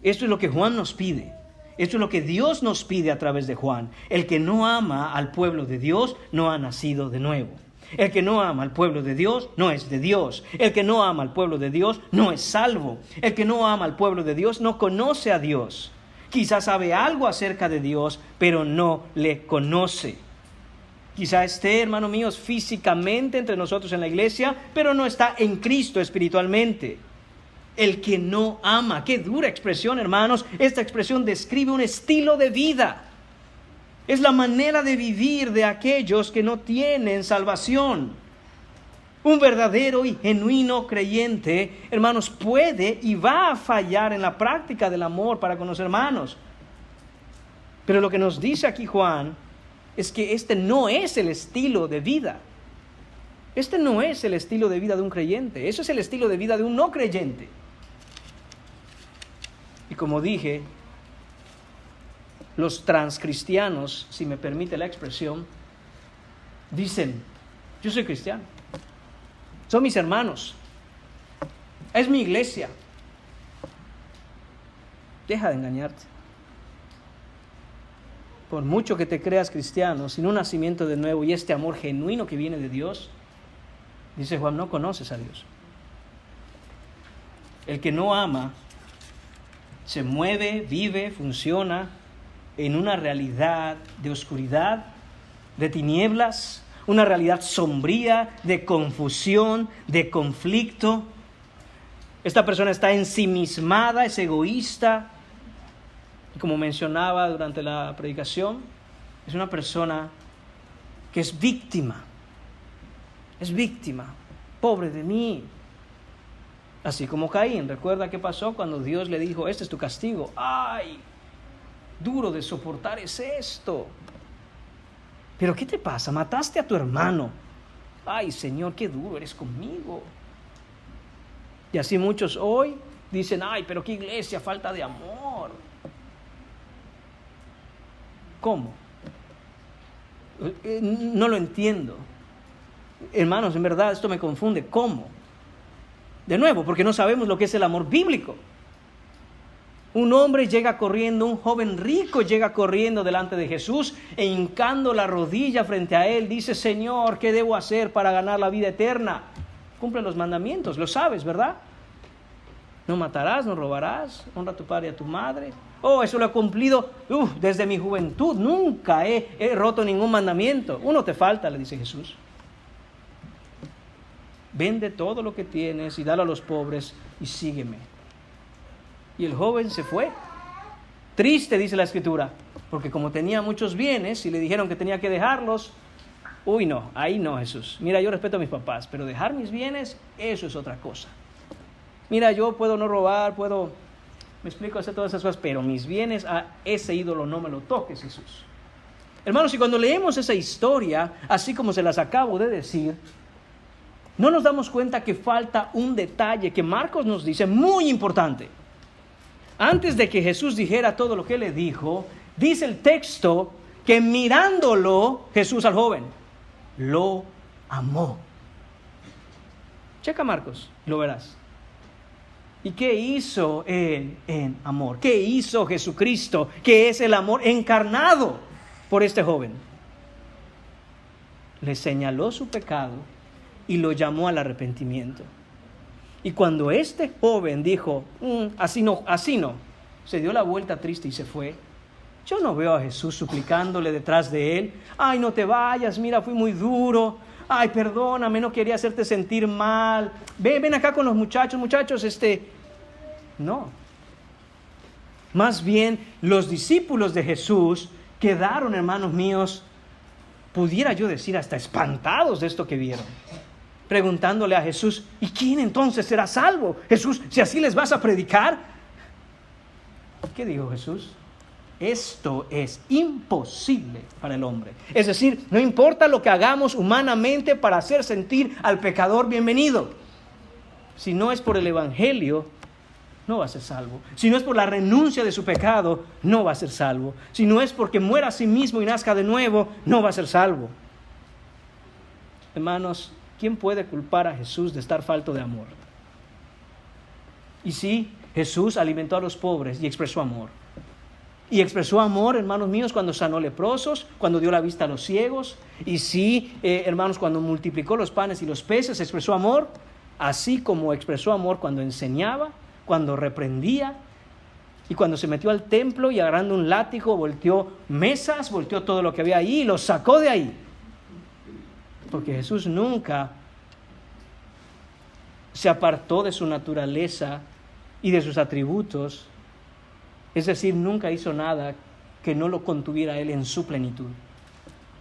Esto es lo que Juan nos pide. Esto es lo que Dios nos pide a través de Juan. El que no ama al pueblo de Dios no ha nacido de nuevo. El que no ama al pueblo de Dios no es de Dios. El que no ama al pueblo de Dios no es salvo. El que no ama al pueblo de Dios no conoce a Dios. Quizás sabe algo acerca de Dios, pero no le conoce. Quizá esté, hermanos míos, físicamente entre nosotros en la iglesia, pero no está en Cristo espiritualmente. El que no ama, qué dura expresión, hermanos. Esta expresión describe un estilo de vida. Es la manera de vivir de aquellos que no tienen salvación. Un verdadero y genuino creyente, hermanos, puede y va a fallar en la práctica del amor para con los hermanos. Pero lo que nos dice aquí Juan es que este no es el estilo de vida. Este no es el estilo de vida de un creyente. Eso es el estilo de vida de un no creyente. Y como dije, los transcristianos, si me permite la expresión, dicen, yo soy cristiano. Son mis hermanos. Es mi iglesia. Deja de engañarte. Por mucho que te creas cristiano, sin un nacimiento de nuevo y este amor genuino que viene de Dios, dice Juan, no conoces a Dios. El que no ama se mueve, vive, funciona en una realidad de oscuridad, de tinieblas, una realidad sombría, de confusión, de conflicto. Esta persona está ensimismada, es egoísta. Y como mencionaba durante la predicación, es una persona que es víctima. Es víctima. Pobre de mí. Así como Caín. ¿Recuerda qué pasó cuando Dios le dijo, este es tu castigo? ¡Ay! Duro de soportar es esto. ¿Pero qué te pasa? Mataste a tu hermano. ¡Ay, Señor, qué duro eres conmigo! Y así muchos hoy dicen, ¡ay, pero qué iglesia, falta de amor! ¿Cómo? No lo entiendo. Hermanos, en verdad esto me confunde. ¿Cómo? De nuevo, porque no sabemos lo que es el amor bíblico. Un hombre llega corriendo, un joven rico llega corriendo delante de Jesús e hincando la rodilla frente a él, dice, Señor, ¿qué debo hacer para ganar la vida eterna? Cumple los mandamientos, lo sabes, ¿verdad? No matarás, no robarás, honra a tu padre y a tu madre. Oh, eso lo he cumplido desde mi juventud, nunca he roto ningún mandamiento. Uno te falta, le dice Jesús. Vende todo lo que tienes y dalo a los pobres y sígueme. Y el joven se fue. Triste, dice la Escritura, porque como tenía muchos bienes y le dijeron que tenía que dejarlos, no, ahí no, Jesús. Mira, yo respeto a mis papás, pero dejar mis bienes, eso es otra cosa. Mira, yo puedo no robar, me explico, hacer todas esas cosas, pero mis bienes, a ese ídolo no me lo toques, Jesús. Hermanos, y cuando leemos esa historia, así como se las acabo de decir, no nos damos cuenta que falta un detalle que Marcos nos dice muy importante. Antes de que Jesús dijera todo lo que le dijo, dice el texto que mirándolo Jesús al joven, lo amó. Checa Marcos, lo verás. ¿Y qué hizo él en amor? ¿Qué hizo Jesucristo, que es el amor encarnado por este joven? Le señaló su pecado y lo llamó al arrepentimiento. Y cuando este joven dijo, así no, se dio la vuelta triste y se fue. Yo no veo a Jesús suplicándole detrás de él, ay, no te vayas, mira, fui muy duro, ay, perdóname, no quería hacerte sentir mal, ven acá con los muchachos, no. Más bien, los discípulos de Jesús quedaron, hermanos míos, pudiera yo decir, hasta espantados de esto que vieron. Preguntándole a Jesús, ¿y quién entonces será salvo? Jesús, si así les vas a predicar. ¿Qué dijo Jesús? Esto es imposible para el hombre. Es decir, no importa lo que hagamos humanamente para hacer sentir al pecador bienvenido. Si no es por el evangelio, no va a ser salvo. Si no es por la renuncia de su pecado, no va a ser salvo. Si no es porque muera a sí mismo y nazca de nuevo, no va a ser salvo. Hermanos, ¿quién puede culpar a Jesús de estar falto de amor? Y sí, Jesús alimentó a los pobres y expresó amor. Y expresó amor, hermanos míos, cuando sanó leprosos, cuando dio la vista a los ciegos. Y sí, hermanos, cuando multiplicó los panes y los peces, expresó amor. Así como expresó amor cuando enseñaba, cuando reprendía. Y cuando se metió al templo y agarrando un látigo, volteó mesas, volteó todo lo que había ahí y los sacó de ahí. Porque Jesús nunca se apartó de su naturaleza y de sus atributos. Es decir, nunca hizo nada que no lo contuviera Él en su plenitud.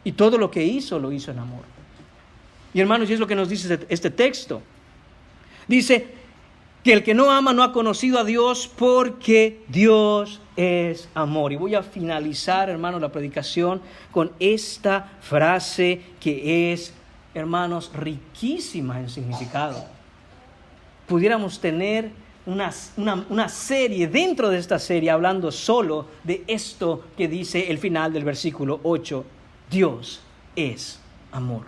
Y todo lo que hizo, lo hizo en amor. Y hermanos, y es lo que nos dice este texto. Dice que el que no ama no ha conocido a Dios, porque Dios es amor. Y voy a finalizar, hermanos, la predicación con esta frase que es, hermanos, riquísima en significado. Pudiéramos tener una serie dentro de esta serie hablando solo de esto que dice el final del versículo 8. Dios es amor.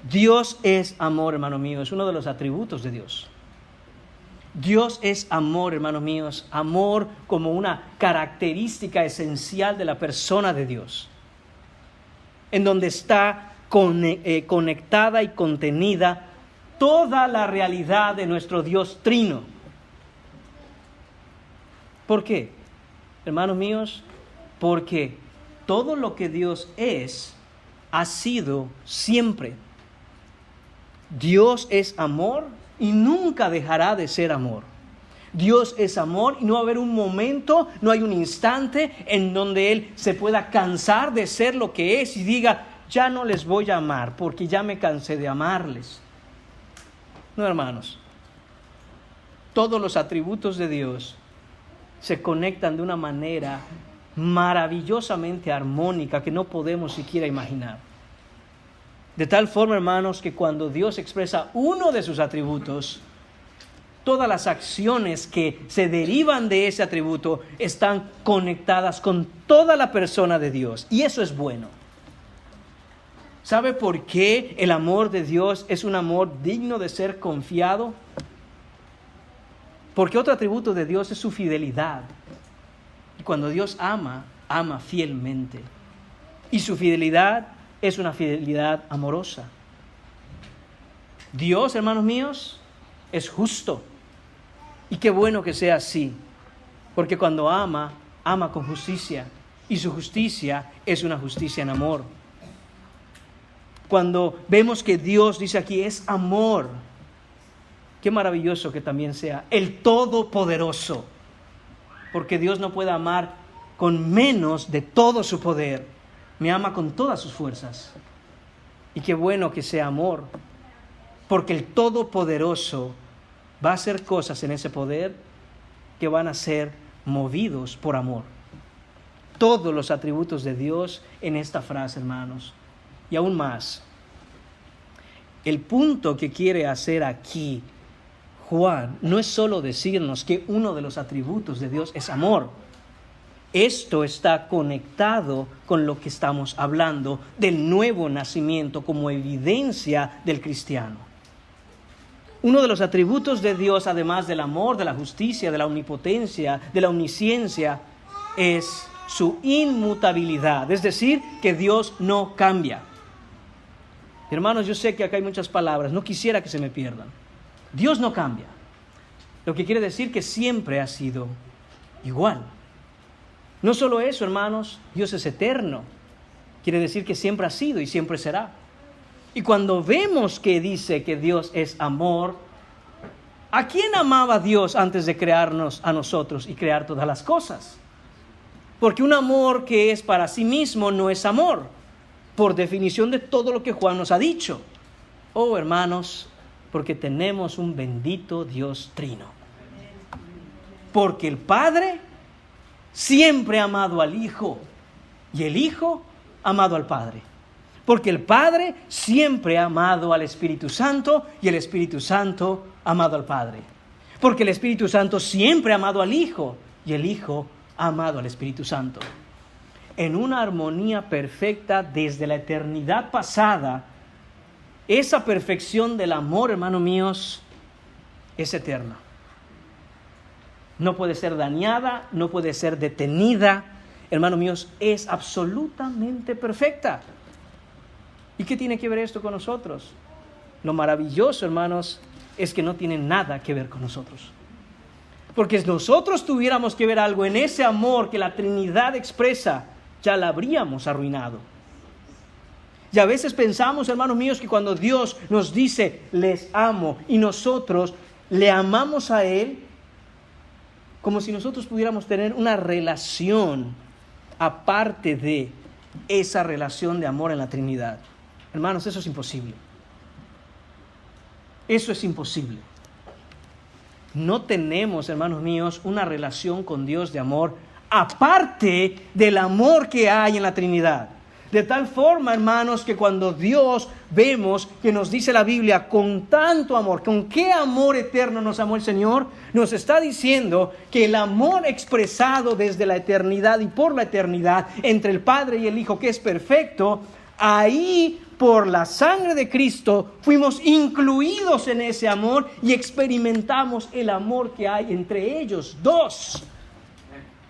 Dios es amor, hermanos míos, es uno de los atributos de Dios. Dios es amor, hermanos míos, amor como una característica esencial de la persona de Dios, en donde está conectada y contenida toda la realidad de nuestro Dios trino. ¿Por qué, hermanos míos? Porque todo lo que Dios es, ha sido siempre. Dios es amor y nunca dejará de ser amor. Dios es amor y no va a haber un momento, no hay un instante en donde Él se pueda cansar de ser lo que es y diga, ya no les voy a amar porque ya me cansé de amarles. No, hermanos. Todos los atributos de Dios se conectan de una manera maravillosamente armónica que no podemos siquiera imaginar. De tal forma, hermanos, que cuando Dios expresa uno de sus atributos, todas las acciones que se derivan de ese atributo están conectadas con toda la persona de Dios. Y eso es bueno. ¿Sabe por qué el amor de Dios es un amor digno de ser confiado? Porque otro atributo de Dios es su fidelidad. Y cuando Dios ama, ama fielmente. Y su fidelidad es una fidelidad amorosa. Dios, hermanos míos, es justo. Y qué bueno que sea así. Porque cuando ama, ama con justicia. Y su justicia es una justicia en amor. Cuando vemos que Dios, dice aquí, es amor. Qué maravilloso que también sea el Todopoderoso. Porque Dios no puede amar con menos de todo su poder. Me ama con todas sus fuerzas. Y qué bueno que sea amor. Porque el Todopoderoso va a hacer cosas en ese poder que van a ser movidos por amor. Todos los atributos de Dios en esta frase, hermanos. Y aún más, el punto que quiere hacer aquí Juan no es solo decirnos que uno de los atributos de Dios es amor. Esto está conectado con lo que estamos hablando del nuevo nacimiento como evidencia del cristiano. Uno de los atributos de Dios, además del amor, de la justicia, de la omnipotencia, de la omnisciencia, es su inmutabilidad. Es decir, que Dios no cambia. Hermanos, yo sé que acá hay muchas palabras, no quisiera que se me pierdan. Dios no cambia. Lo que quiere decir que siempre ha sido igual. No solo eso, hermanos, Dios es eterno. Quiere decir que siempre ha sido y siempre será. Y cuando vemos que dice que Dios es amor, ¿a quién amaba Dios antes de crearnos a nosotros y crear todas las cosas? Porque un amor que es para sí mismo no es amor, por definición de todo lo que Juan nos ha dicho. Oh, hermanos, porque tenemos un bendito Dios trino. Porque el Padre siempre ha amado al Hijo y el Hijo ha amado al Padre. Porque el Padre siempre ha amado al Espíritu Santo y el Espíritu Santo ha amado al Padre. Porque el Espíritu Santo siempre ha amado al Hijo y el Hijo ha amado al Espíritu Santo. En una armonía perfecta desde la eternidad pasada, esa perfección del amor, hermanos míos, es eterna. No puede ser dañada, no puede ser detenida. Hermanos míos, es absolutamente perfecta. ¿Y qué tiene que ver esto con nosotros? Lo maravilloso, hermanos, es que no tiene nada que ver con nosotros. Porque si nosotros tuviéramos que ver algo en ese amor que la Trinidad expresa, ya la habríamos arruinado. Y a veces pensamos, hermanos míos, que cuando Dios nos dice, les amo, y nosotros le amamos a Él, como si nosotros pudiéramos tener una relación aparte de esa relación de amor en la Trinidad. Hermanos, eso es imposible. Eso es imposible. No tenemos, hermanos míos, una relación con Dios de amor aparte del amor que hay en la Trinidad. De tal forma, hermanos, que cuando Dios vemos que nos dice la Biblia con tanto amor, con qué amor eterno nos amó el Señor, nos está diciendo que el amor expresado desde la eternidad y por la eternidad entre el Padre y el Hijo, que es perfecto, ahí por la sangre de Cristo fuimos incluidos en ese amor y experimentamos el amor que hay entre ellos dos.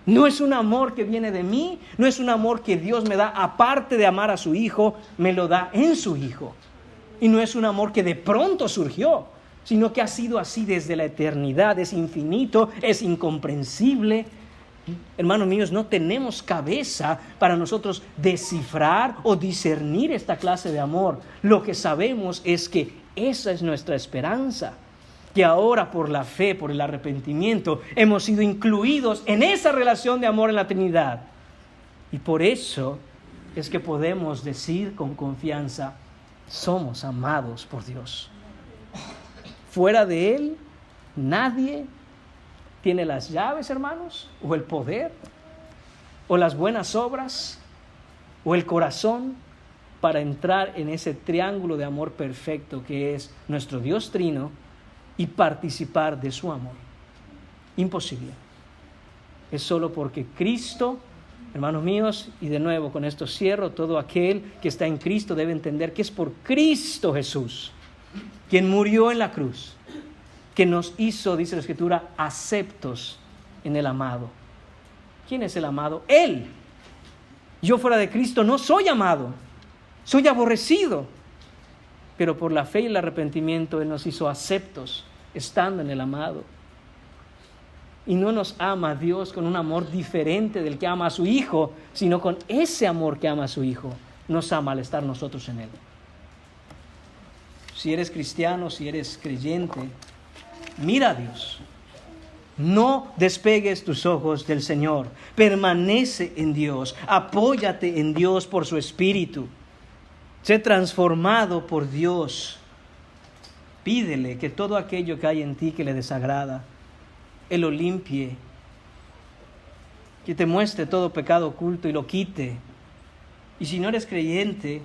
No es un amor que viene de mí, no es un amor que Dios me da aparte de amar a su Hijo, me lo da en su Hijo. Y no es un amor que de pronto surgió, sino que ha sido así desde la eternidad, es infinito, es incomprensible. Hermanos míos, no tenemos cabeza para nosotros descifrar o discernir esta clase de amor. Lo que sabemos es que esa es nuestra esperanza. Que ahora por la fe, por el arrepentimiento, hemos sido incluidos en esa relación de amor en la Trinidad. Y por eso es que podemos decir con confianza, somos amados por Dios. Fuera de Él, nadie tiene las llaves, hermanos, o el poder, o las buenas obras, o el corazón para entrar en ese triángulo de amor perfecto que es nuestro Dios Trino, y participar de su amor. Imposible. Es solo porque Cristo, hermanos míos, y de nuevo con esto cierro, todo aquel que está en Cristo debe entender que es por Cristo Jesús, quien murió en la cruz, que nos hizo, dice la Escritura, aceptos en el amado. ¿Quién es el amado? Él. Yo fuera de Cristo no soy amado, soy aborrecido. Pero por la fe y el arrepentimiento Él nos hizo aceptos estando en el amado. Y no nos ama Dios con un amor diferente del que ama a su Hijo, sino con ese amor que ama a su Hijo. Nos ama al estar nosotros en Él. Si eres cristiano, si eres creyente, mira a Dios. No despegues tus ojos del Señor. Permanece en Dios. Apóyate en Dios por su Espíritu. Sé transformado por Dios. Pídele que todo aquello que hay en ti que le desagrada, Él lo limpie. Que te muestre todo pecado oculto y lo quite. Y si no eres creyente,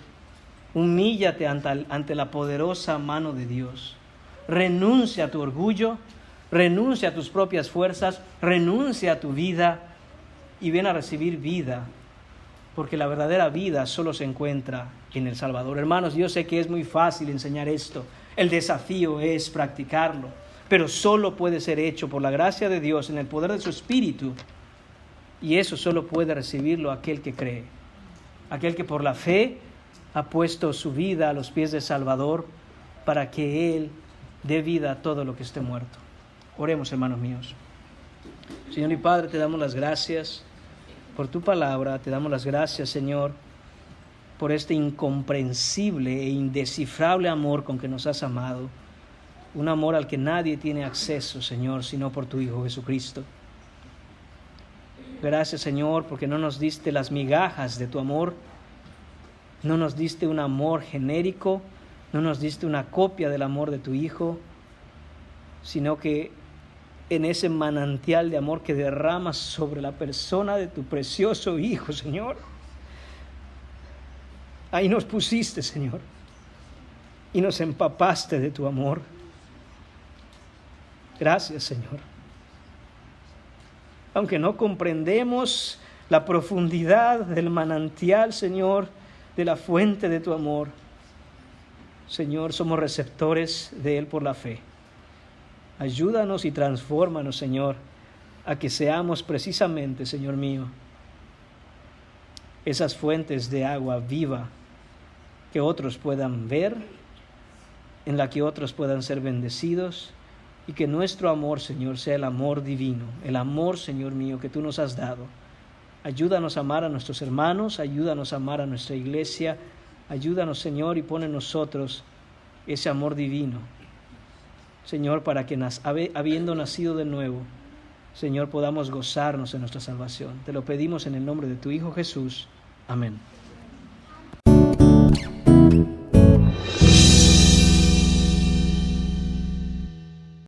humíllate ante la poderosa mano de Dios. Renuncia a tu orgullo, renuncia a tus propias fuerzas, renuncia a tu vida y ven a recibir vida. Porque la verdadera vida solo se encuentra en el Salvador. Hermanos, yo sé que es muy fácil enseñar esto. El desafío es practicarlo. Pero solo puede ser hecho por la gracia de Dios en el poder de su Espíritu. Y eso solo puede recibirlo aquel que cree. Aquel que por la fe ha puesto su vida a los pies del Salvador para que Él dé vida a todo lo que esté muerto. Oremos, hermanos míos. Señor y Padre, te damos las gracias por tu palabra, te damos las gracias, Señor, por este incomprensible e indescifrable amor con que nos has amado, un amor al que nadie tiene acceso, Señor, sino por tu Hijo Jesucristo. Gracias, Señor, porque no nos diste las migajas de tu amor, no nos diste un amor genérico, no nos diste una copia del amor de tu Hijo, sino que en ese manantial de amor que derramas sobre la persona de tu precioso Hijo, Señor. Ahí nos pusiste, Señor, y nos empapaste de tu amor. Gracias, Señor. Aunque no comprendemos la profundidad del manantial, Señor, de la fuente de tu amor, Señor, somos receptores de Él por la fe. Ayúdanos y transfórmanos, Señor, a que seamos precisamente, Señor mío, esas fuentes de agua viva que otros puedan ver, en la que otros puedan ser bendecidos, y que nuestro amor, Señor, sea el amor divino, el amor, Señor mío, que tú nos has dado. Ayúdanos a amar a nuestros hermanos, ayúdanos a amar a nuestra iglesia, ayúdanos, Señor, y pon en nosotros ese amor divino, Señor, para que habiendo nacido de nuevo, Señor, podamos gozarnos en nuestra salvación. Te lo pedimos en el nombre de tu Hijo Jesús. Amén.